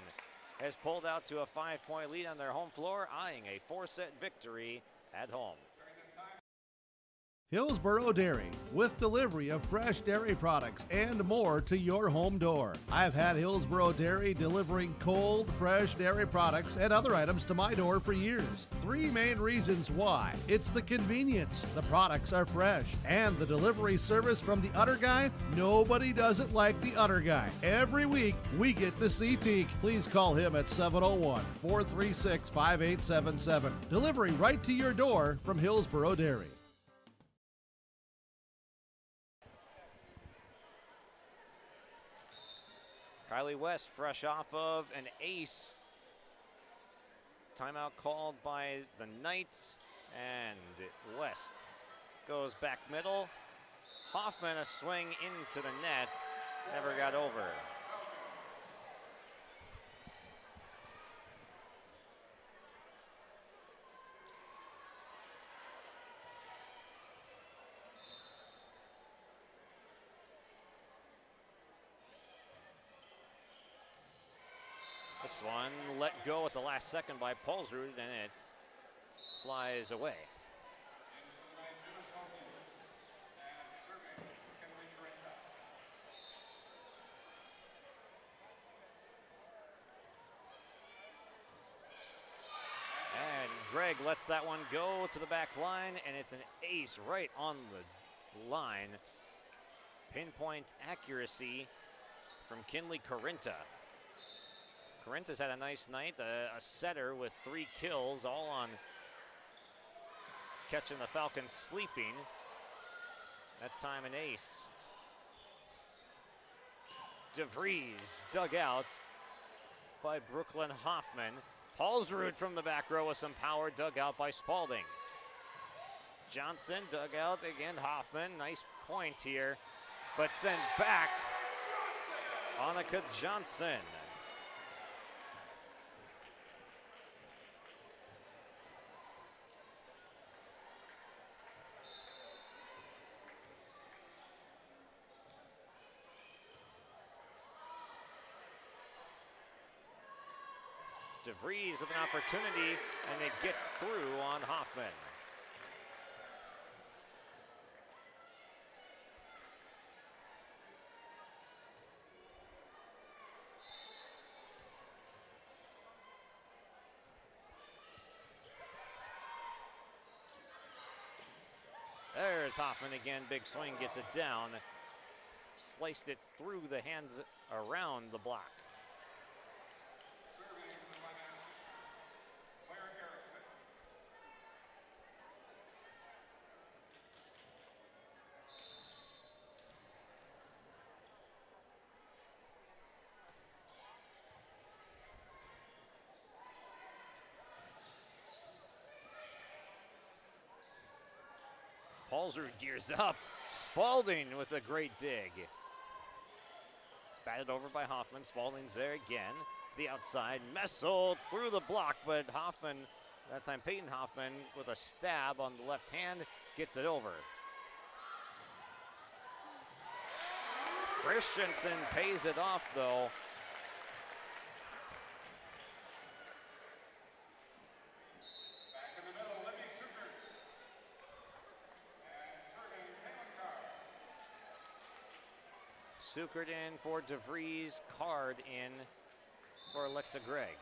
has pulled out to a 5-point lead on their home floor, eyeing a 4-set victory at home. Hillsboro Dairy, with delivery of fresh dairy products and more to your home door. I've had Hillsboro Dairy delivering cold, fresh dairy products and other items to my door for years. 3 main reasons why. It's the convenience, the products are fresh, and the delivery service from the Udder Guy. Nobody does it like the Udder Guy. Every week, we get the C-Teak. Please call him at 701-436-5877. Delivery right to your door from Hillsboro Dairy. Kylie West fresh off of an ace. Timeout called by the Knights, and West goes back middle. Hoffman a swing into the net, never got over. This one let go at the last second by Paulsrud, and it flies away. And Greg lets that one go to the back line, and it's an ace right on the line. Pinpoint accuracy from Kinley Corinta. Corinta's had a nice night, a setter with 3 kills, all on catching the Falcons sleeping. That time an ace. DeVries dug out by Brooklyn Hoffman. Paulsrud from the back row with some power, dug out by Spalding. Johnson dug out again, Hoffman, nice point here, but sent back. Annika Johnson. DeVries with an opportunity, and it gets through on Hoffman. There's Hoffman again, big swing, gets it down. Sliced it through the hands around the block. Paulsrud gears up. Spalding with a great dig. Batted over by Hoffman. Spalding's there again. To the outside. Messelt through the block, but Hoffman, that time Peyton Hoffman with a stab on the left hand, gets it over. Christensen pays it off though. Back in the middle, Libby Sukert. And serving Taylor Carr. Sukert in for DeVries, Card in for Alexa Gregg.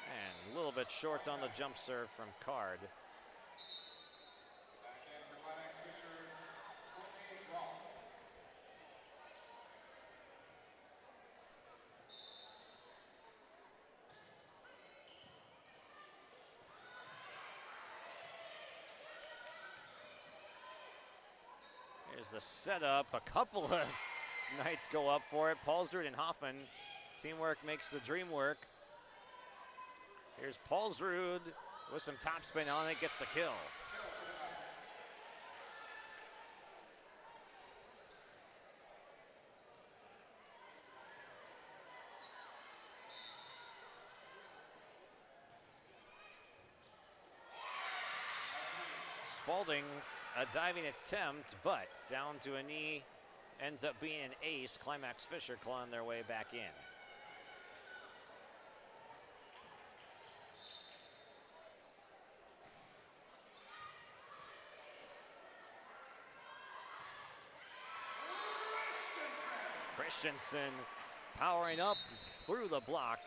And a little bit short on the jump serve from Card. Back in for Climax-Fisher, Courtney Galt. Here's the setup. A couple of Knights go up for it. Paulsrud and Hoffman. Teamwork makes the dream work. Here's Paulsrud with some topspin on it, gets the kill. Spalding, a diving attempt, but down to a knee, ends up being an ace. Climax-Fisher clawing their way back in. Christensen powering up through the block,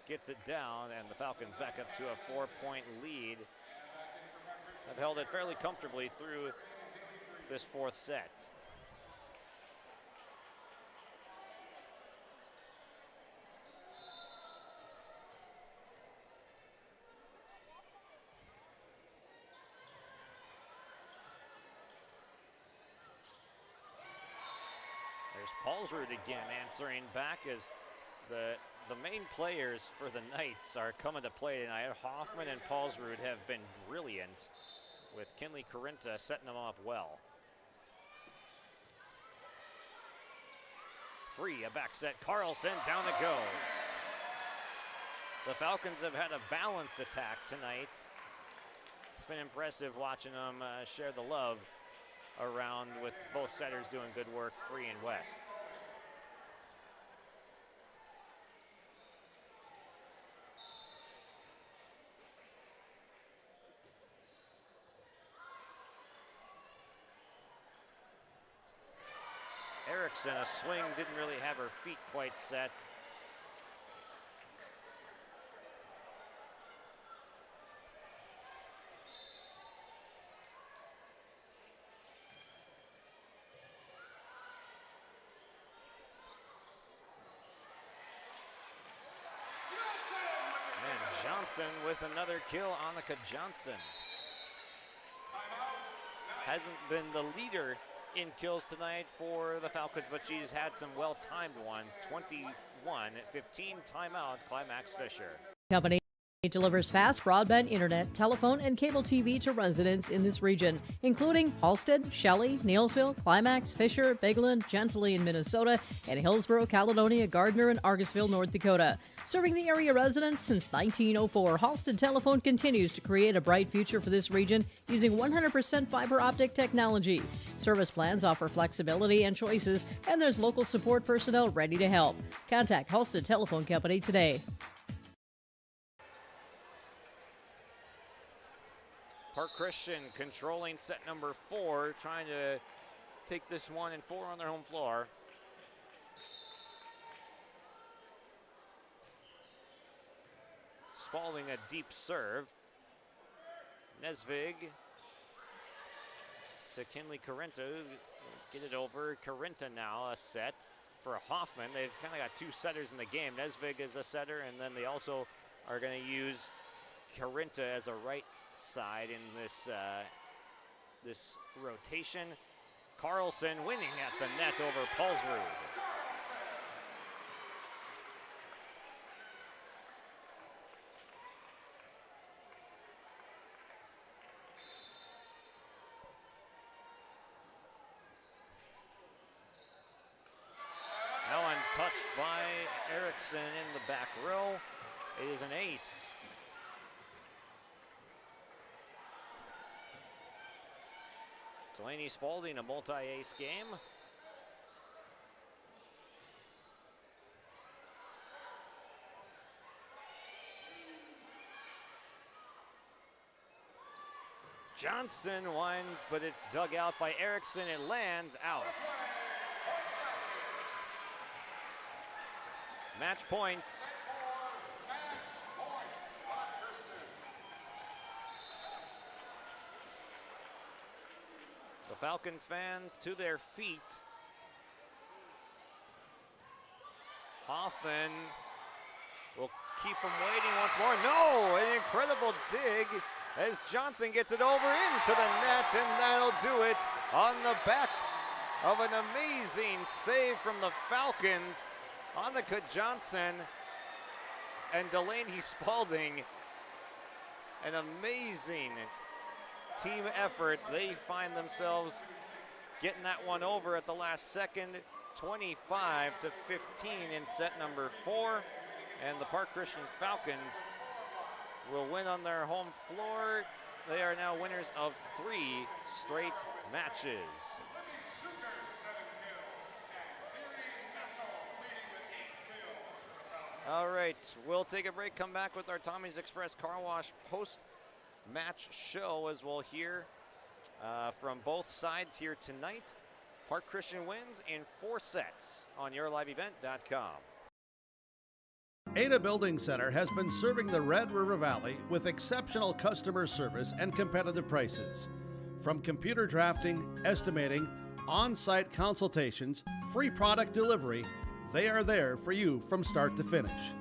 gets it down, and the Falcons back up to a 4-point lead. Have held it fairly comfortably through this fourth set. There's Paulsrud again answering back as the main players for the Knights are coming to play tonight. Hoffman and Paulsrud have been brilliant, with Kinley Corinta setting them up well. Free, a back set. Carlson, down it goes. The Falcons have had a balanced attack tonight. It's been impressive watching them share the love around, with both setters doing good work, Free and West. Erickson, a swing, didn't really have her feet quite set. And Johnson with another kill. Annika Johnson hasn't been the leader in kills tonight for the Falcons, but she's had some well-timed ones. 21-15 timeout, Climax-Fisher. Company delivers fast broadband internet, telephone, and cable TV to residents in this region, including Halstead, Shelley, Neilsville, Climax-Fisher, Bigland, Gentilly in Minnesota, and Hillsborough, Caledonia, Gardner, and Argosville, North Dakota. Serving the area residents since 1904, Halstead Telephone continues to create a bright future for this region using 100% fiber optic technology. Service plans offer flexibility and choices, and there's local support personnel ready to help. Contact Halstead Telephone Company today. Park Christian controlling set number 4, trying to take this 1 and 4 on their home floor. Spalding a deep serve. Nesvig to Kinley Corinta. Get it over. Corinta now a set for Hoffman. They've kind of got two setters in the game. Nesvig is a setter, and then they also are going to use Corinta as a right side in this this rotation. Carlson winning at the net over Paulsrud. touched by Erickson in the back row. It is an ace. Delaney Spalding, a multi-ace game. Johnson winds, but it's dug out by Erickson. It lands out. Match point. The Falcons fans to their feet. Hoffman will keep them waiting once more. No, an incredible dig as Johnson gets it over into the net, and that'll do it on the back of an amazing save from the Falcons. Annika Johnson and Delaney Spalding, an amazing team effort. They find themselves getting that one over at the last second, 25-15 in set number 4, and the Park Christian Falcons will win on their home floor. They are now winners of 3 straight matches. All right, we'll take a break, come back with our Tommy's Express Car Wash post-match show, as we'll hear from both sides here tonight. Park Christian wins in 4 sets on yourliveevent.com. Ada Building Center has been serving the Red River Valley with exceptional customer service and competitive prices. From computer drafting, estimating, on-site consultations, free product delivery, they are there for you from start to finish.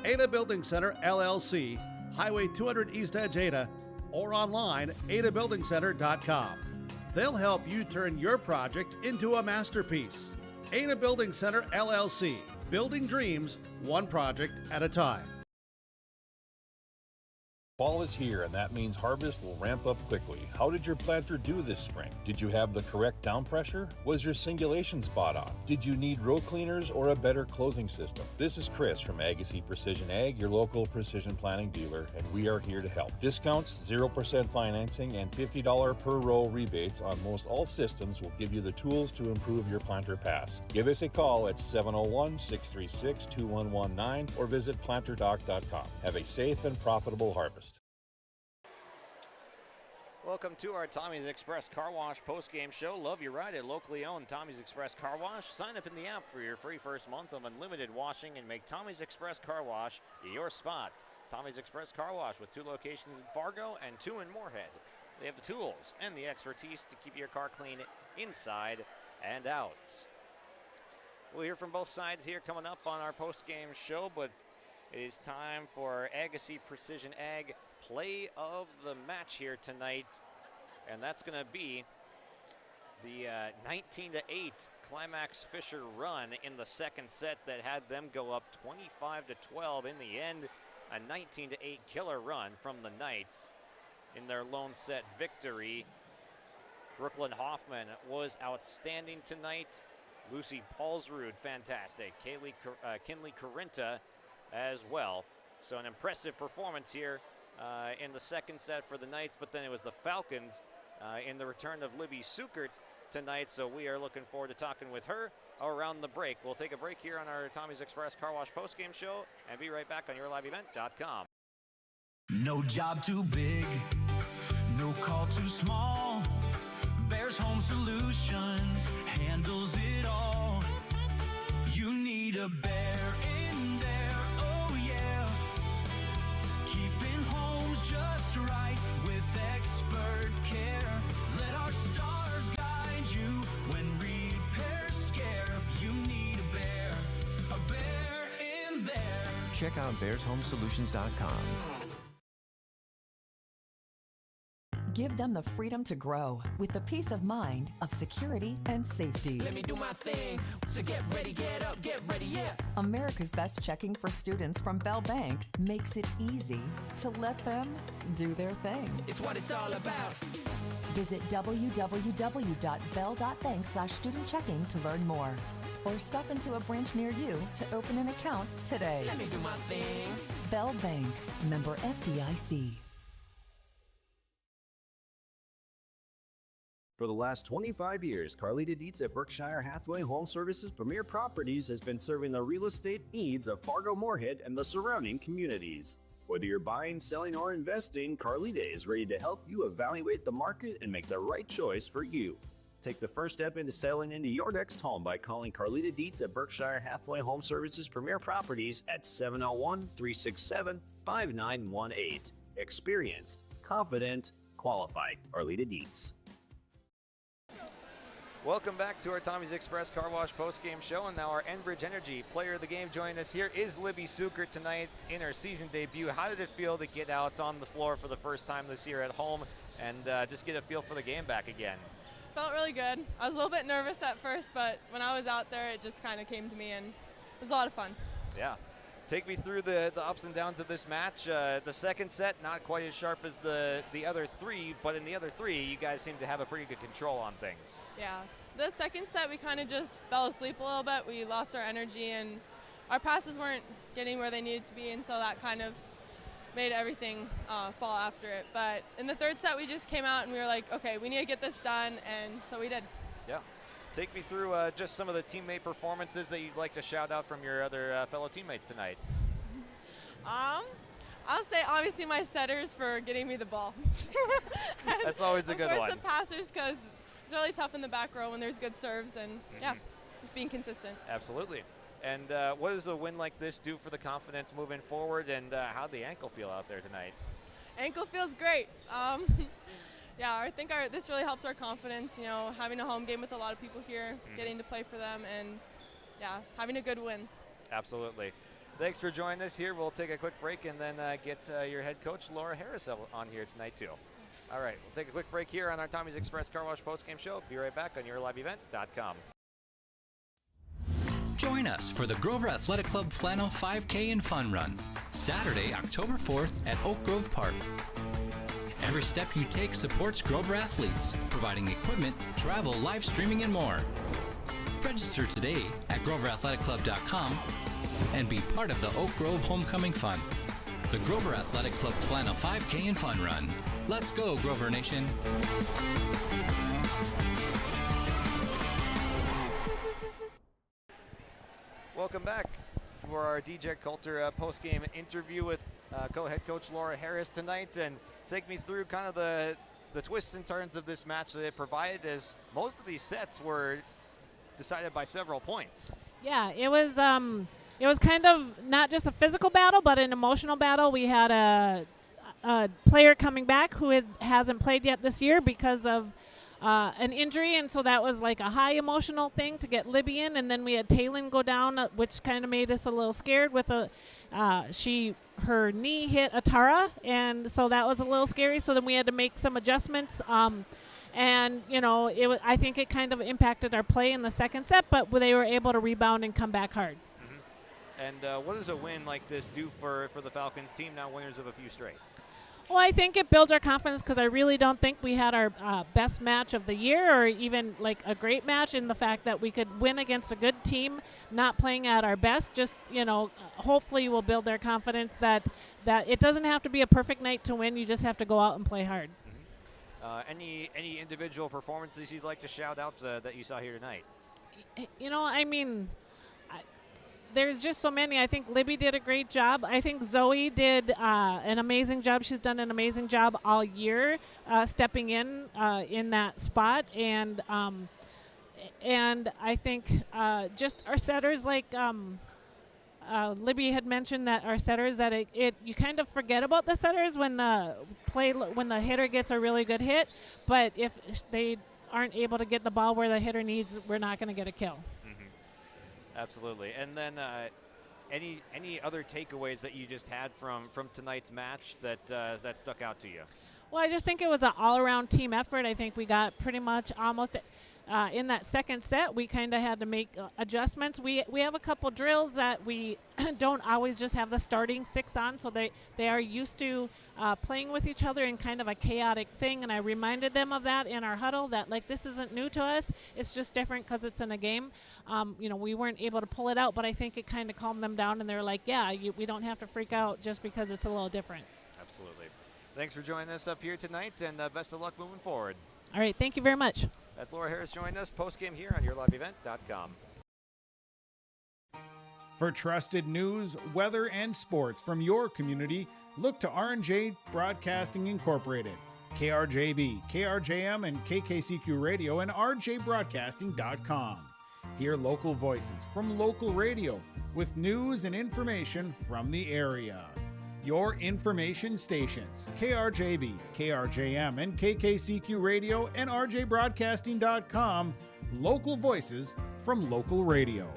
Ada Building Center, LLC, Highway 200 East Edge, Ada, or online, adabuildingcenter.com. They'll help you turn your project into a masterpiece. Ada Building Center, LLC, building dreams one project at a time. Fall is here, and that means harvest will ramp up quickly. How did your planter do this spring? Did you have the correct down pressure? Was your singulation spot on? Did you need row cleaners or a better closing system? This is Chris from Agassiz Precision Ag, your local precision planting dealer, and we are here to help. Discounts, 0% financing, and $50 per row rebates on most all systems will give you the tools to improve your planter pass. Give us a call at 701-636-2119 or visit planterdoc.com. Have a safe and profitable harvest. Welcome to our Tommy's Express Car Wash post-game show. Love your ride at locally owned Tommy's Express Car Wash. Sign up in the app for your free first month of unlimited washing and make Tommy's Express Car Wash your spot. Tommy's Express Car Wash with 2 locations in Fargo and 2 in Moorhead. They have the tools and the expertise to keep your car clean inside and out. We'll hear from both sides here coming up on our post-game show, but it is time for Agassiz Precision Ag play of the match here tonight, and that's going to be the 19-8 Climax-Fisher run in the second set that had them go up 25-12 in the end. A 19-8 killer run from the Knights in their lone set victory. Brooklyn Hoffman was outstanding tonight. Lucy Paulsrud, fantastic. Kinley Corinta as well. So an impressive performance here in the second set for the Knights, but then it was the Falcons in the return of Libby Sukert tonight, so we are looking forward to talking with her around the break. We'll take a break here on our Tommy's Express Car Wash postgame show and be right back on yourliveevent.com. No job too big, no call too small. Bears Home Solutions handles it all. You need a Bear in there, oh yeah. Keeping homes just right with expert care. Let our stars guide you when repairs scare. You need a Bear in there. Check out bearshomesolutions.com. Give them the freedom to grow with the peace of mind of security and safety. Let me do my thing. So get ready, get up, get ready, yeah. America's Best Checking for students from Bell Bank makes it easy to let them do their thing. It's what it's all about. Visit www.bell.bank/student-checking to learn more. Or stop into a branch near you to open an account today. Let me do my thing. Bell Bank, member FDIC. For the last 25 years, Carlita Dietz at Berkshire Hathaway Home Services Premier Properties has been serving the real estate needs of Fargo-Moorhead and the surrounding communities. Whether you're buying, selling, or investing, Carlita is ready to help you evaluate the market and make the right choice for you. Take the first step into selling into your next home by calling Carlita Dietz at Berkshire Hathaway Home Services Premier Properties at 701-367-5918. Experienced, confident, qualified. Carlita Dietz. Welcome back to our Tommy's Express Car Wash post-game show, and now our Enbridge Energy player of the game joining us here is Libby Sucher tonight in her season debut. How did it feel to get out on the floor for the first time this year at home and just get a feel for the game back again? Felt really good. I was a little bit nervous at first, but when I was out there, it just kind of came to me, and it was a lot of fun. Yeah. Take me through the ups and downs of this match. The second set, not quite as sharp as the other three, but in the other three, you guys seem to have a pretty good control on things. Yeah. The second set, we kind of just fell asleep a little bit. We lost our energy, and our passes weren't getting where they needed to be, and so that kind of made everything fall after it. But in the third set, we just came out, and we were like, okay, we need to get this done, and so we did. Yeah. Take me through just some of the teammate performances that you'd like to shout out from your other fellow teammates tonight. I'll say obviously my setters for getting me the ball. That's always a good one. Of course the passers, because it's really tough in the back row when there's good serves, and yeah, just being consistent. Absolutely. And what does a win like this do for the confidence moving forward, and how'd the ankle feel out there tonight? Ankle feels great. Yeah, I think this really helps our confidence, you know, having a home game with a lot of people here, getting to play for them, and, yeah, having a good win. Absolutely. Thanks for joining us here. We'll take a quick break and then get your head coach, Laura Harris, on here tonight, too. All right, we'll take a quick break here on our Tommy's Express Car Wash postgame show. Be right back on yourliveevent.com. Join us for the Grover Athletic Club Flannel 5K and Fun Run, Saturday, October 4th at Oak Grove Park. Every step you take supports Grover athletes, providing equipment, travel, live streaming, and more. Register today at GroverAthleticClub.com and be part of the Oak Grove Homecoming Fun. The Grover Athletic Club Flannel 5K and Fun Run. Let's go, Grover Nation. Welcome back for our DJ Coulter post-game interview with co-head coach Laura Harris tonight, and take me through kind of the twists and turns of this match that it provided, as most of these sets were decided by several points. Yeah, it was kind of not just a physical battle, but an emotional battle. We had a player coming back who hasn't played yet this year because of an injury, and so that was like a high emotional thing to get Libby in, and then we had Taylin go down, which kind of made us a little scared with her knee hit Atara, and so that was a little scary, so then we had to make some adjustments, and you know, I think it kind of impacted our play in the second set, but they were able to rebound and come back hard. And what does a win like this do for the Falcons team, now winners of a few straight? Well, I think it builds our confidence, because I really don't think we had our best match of the year, or even like a great match, in the fact that we could win against a good team, not playing at our best. Just, you know, hopefully will build their confidence that it doesn't have to be a perfect night to win. You just have to go out and play hard. Any individual performances you'd like to shout out that you saw here tonight? You know, I mean, there's just so many. I think Libby did a great job. I think Zoe did an amazing job. She's done an amazing job all year stepping in that spot. And I think just our setters, like Libby had mentioned, that our setters, that you kind of forget about the setters when the hitter gets a really good hit. But if they aren't able to get the ball where the hitter needs, we're not going to get a kill. Absolutely. And then any other takeaways that you just had from tonight's match that stuck out to you? Well, I just think it was an all-around team effort. I think we got pretty much almost in that second set, we kind of had to make adjustments. We have a couple drills that we don't always just have the starting 6 on, so they are used to playing with each other in kind of a chaotic thing, and I reminded them of that in our huddle, that like this isn't new to us, it's just different because it's in a game. We weren't able to pull it out, but I think it kind of calmed them down, and they're like, yeah, we don't have to freak out just because it's a little different. Absolutely. Thanks for joining us up here tonight, and best of luck moving forward. All right, thank you very much. That's Laura Harris joining us post-game here on YourLiveEvent.com. For trusted news, weather, and sports from your community, look to R&J Broadcasting Incorporated, KRJB, KRJM, and KKCQ Radio, and rjbroadcasting.com. Hear local voices from local radio with news and information from the area. Your information stations, KRJB, KRJM, and KKCQ Radio, and rjbroadcasting.com, local voices from local radio.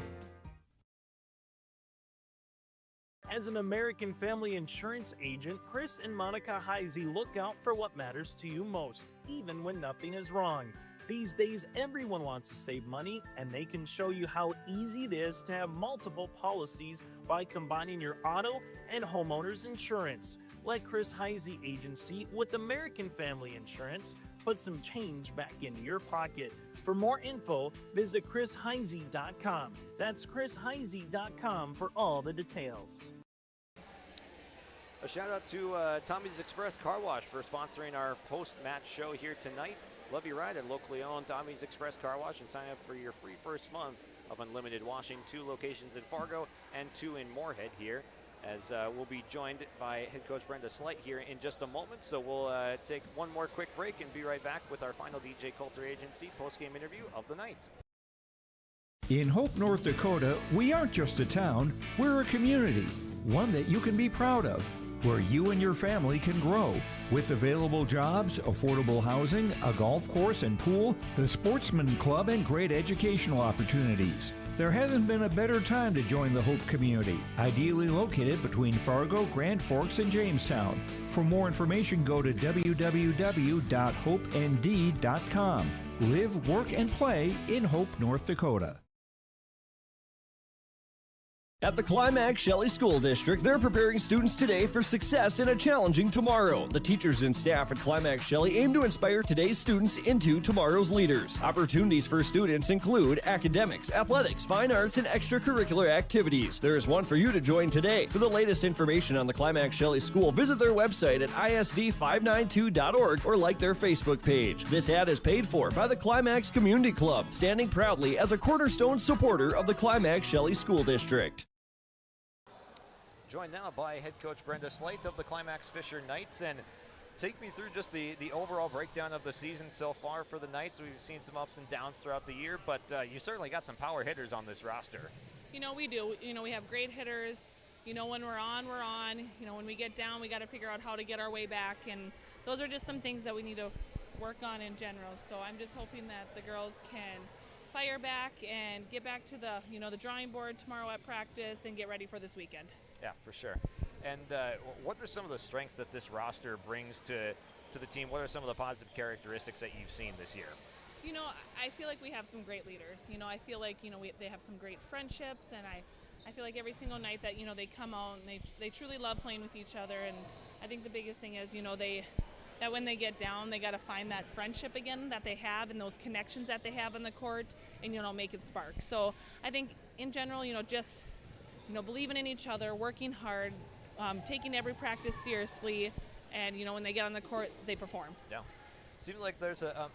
As an American family insurance agent, Chris and Monica Heisey look out for what matters to you most, even when nothing is wrong. These days, everyone wants to save money, and they can show you how easy it is to have multiple policies by combining your auto and homeowner's insurance. Let Chris Heisey Agency with American Family Insurance put some change back into your pocket. For more info, visit chrisheisey.com. That's chrisheisey.com for all the details. A shout out to Tommy's Express Car Wash for sponsoring our post-match show here tonight. Love your ride at locally owned Tommy's Express Car Wash and sign up for your free first month of unlimited washing. 2 locations in Fargo and 2 in Moorhead here, as we'll be joined by head coach Brenda Slight here in just a moment. So we'll take one more quick break and be right back with our final DJ Coulter Agency post-game interview of the night. In Hope, North Dakota, we aren't just a town, we're a community, one that you can be proud of, where you and your family can grow. With available jobs, affordable housing, a golf course and pool, the Sportsman Club, and great educational opportunities. There hasn't been a better time to join the Hope community, ideally located between Fargo, Grand Forks, and Jamestown. For more information, go to www.hopend.com. Live, work, and play in Hope, North Dakota. At the Climax-Shelley School District, they're preparing students today for success in a challenging tomorrow. The teachers and staff at Climax-Shelley aim to inspire today's students into tomorrow's leaders. Opportunities for students include academics, athletics, fine arts, and extracurricular activities. There is one for you to join today. For the latest information on the Climax-Shelley School, visit their website at isd592.org or like their Facebook page. This ad is paid for by the Climax Community Club, standing proudly as a cornerstone supporter of the Climax-Shelley School District. Joined now by head coach Brenda Slight of the Climax-Fisher Knights, and take me through just the overall breakdown of the season so far for the Knights. We've seen some ups and downs throughout the year, but you certainly got some power hitters on this roster. We do. We have great hitters. When we're on, we're on. When we get down, we got to figure out how to get our way back, and those are just some things that we need to work on in general. So I'm just hoping that the girls can fire back and get back to the drawing board tomorrow at practice and get ready for this weekend. Yeah, for sure. And what are some of the strengths that this roster brings to the team? What are some of the positive characteristics that you've seen this year? I feel like we have some great leaders. I feel like they have some great friendships, and I feel like every single night that they come out and they truly love playing with each other. And I think the biggest thing is that when they get down, they got to find that friendship again that they have and those connections that they have on the court, and make it spark. So I think in general, just believing in each other, working hard, taking every practice seriously, and when they get on the court, they perform. Yeah. Seems like there's a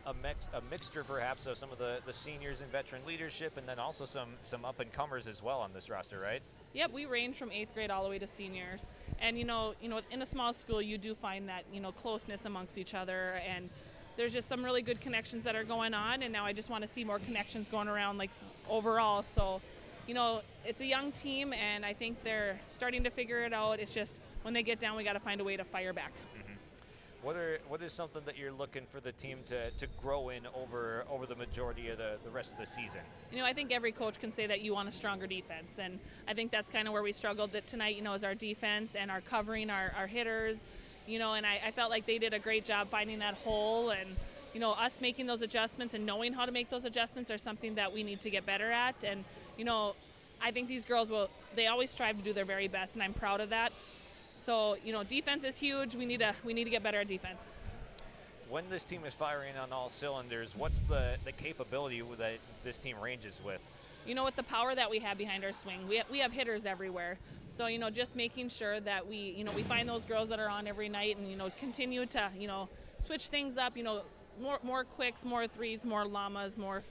mixture perhaps of some of the seniors and veteran leadership, and then also some up-and-comers as well on this roster, right? Yep, we range from 8th grade all the way to seniors. And in a small school, you do find that closeness amongst each other, and there's just some really good connections that are going on, and now I just want to see more connections going around overall. So it's a young team, and I think they're starting to figure it out. It's just when they get down, we got to find a way to fire back. Mm-hmm. What is something that you're looking for the team to grow in over the majority of the rest of the season? I think every coach can say that you want a stronger defense, and I think that's kind of where we struggled tonight, is our defense and our covering our hitters, and I felt like they did a great job finding that hole, and us making those adjustments and knowing how to make those adjustments are something that we need to get better at. And, I think these girls they always strive to do their very best, and I'm proud of that. So, defense is huge. We need to get better at defense. When this team is firing on all cylinders, what's the capability that this team ranges with? With the power that we have behind our swing, we have hitters everywhere. So, just making sure that we find those girls that are on every night and, continue to, switch things up, more quicks, more threes, more llamas, more,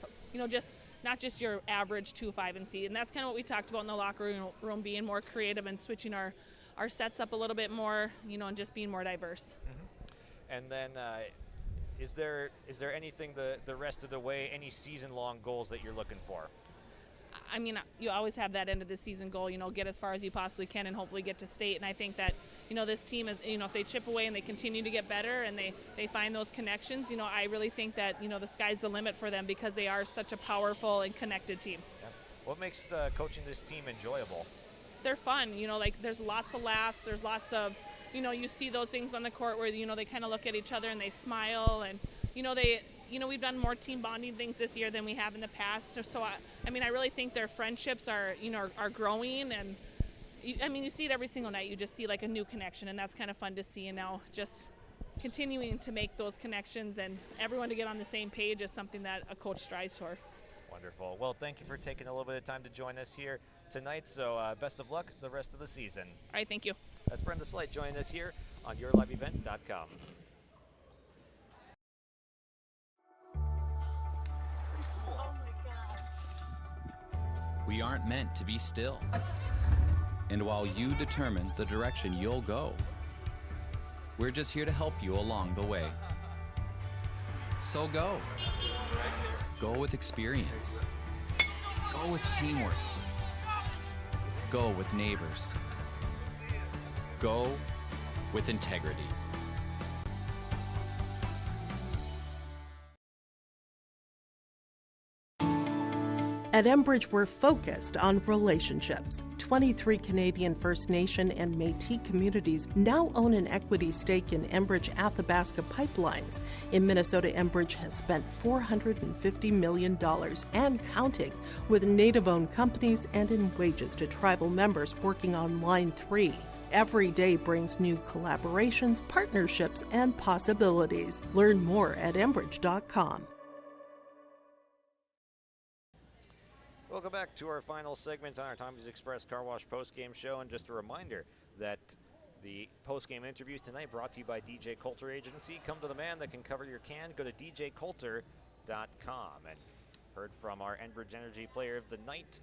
just not just your average 2, 5, and C. And that's kind of what we talked about in the locker room, being more creative and switching our sets up a little bit more, and just being more diverse. Mm-hmm. And then is there anything the rest of the way, any season-long goals that you're looking for? I mean, you always have that end of the season goal, get as far as you possibly can and hopefully get to state. And I think that, this team is, if they chip away and they continue to get better and they find those connections, I really think that, the sky's the limit for them because they are such a powerful and connected team. Yeah. What makes coaching this team enjoyable? They're fun, there's lots of laughs, there's lots of, you see those things on the court where, they kind of look at each other and they smile and, we've done more team bonding things this year than we have in the past. So, I really think their friendships are growing. And, you see it every single night. You just see, like, a new connection, and that's kind of fun to see. And now just continuing to make those connections and everyone to get on the same page is something that a coach strives for. Wonderful. Well, thank you for taking a little bit of time to join us here tonight. So, best of luck the rest of the season. All right, thank you. That's Brenda Slight joining us here on YourLiveEvent.com. We aren't meant to be still. And while you determine the direction you'll go, we're just here to help you along the way. So go. Go with experience. Go with teamwork. Go with neighbors. Go with integrity. At Enbridge, we're focused on relationships. 23 Canadian First Nation and Métis communities now own an equity stake in Enbridge Athabasca Pipelines. In Minnesota, Enbridge has spent $450 million and counting with Native-owned companies and in wages to tribal members working on Line 3. Every day brings new collaborations, partnerships, and possibilities. Learn more at Enbridge.com. Welcome back to our final segment on our Tommy's Express Car Wash postgame show. And just a reminder that the postgame interviews tonight brought to you by DJ Coulter Agency. Come to the man that can cover your can. Go to djcoulter.com. And heard from our Enbridge Energy Player of the Night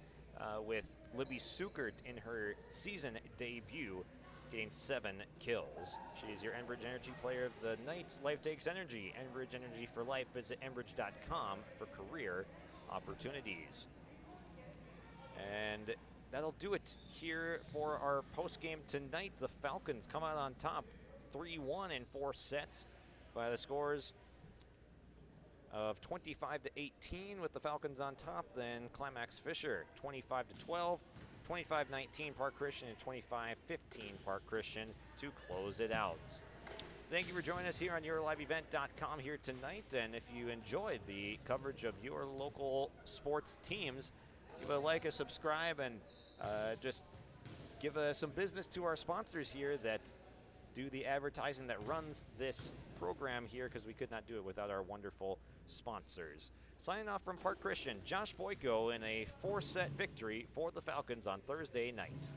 with Libby Sukert in her season debut, getting 7 kills. She's your Enbridge Energy Player of the Night. Life takes energy. Enbridge Energy for Life. Visit enbridge.com for career opportunities. And that'll do it here for our postgame tonight. The Falcons come out on top 3-1 in 4 sets by the scores of 25-18 with the Falcons on top. Then Climax-Fisher 25-12, 25-19 Park Christian, and 25-15 Park Christian to close it out. Thank you for joining us here on YourLiveEvent.com here tonight. And if you enjoyed the coverage of your local sports teams, give a like, a subscribe, and just give some business to our sponsors here that do the advertising that runs this program here, because we could not do it without our wonderful sponsors. Signing off from Park Christian, Josh Boyko in a 4-set victory for the Falcons on Thursday night.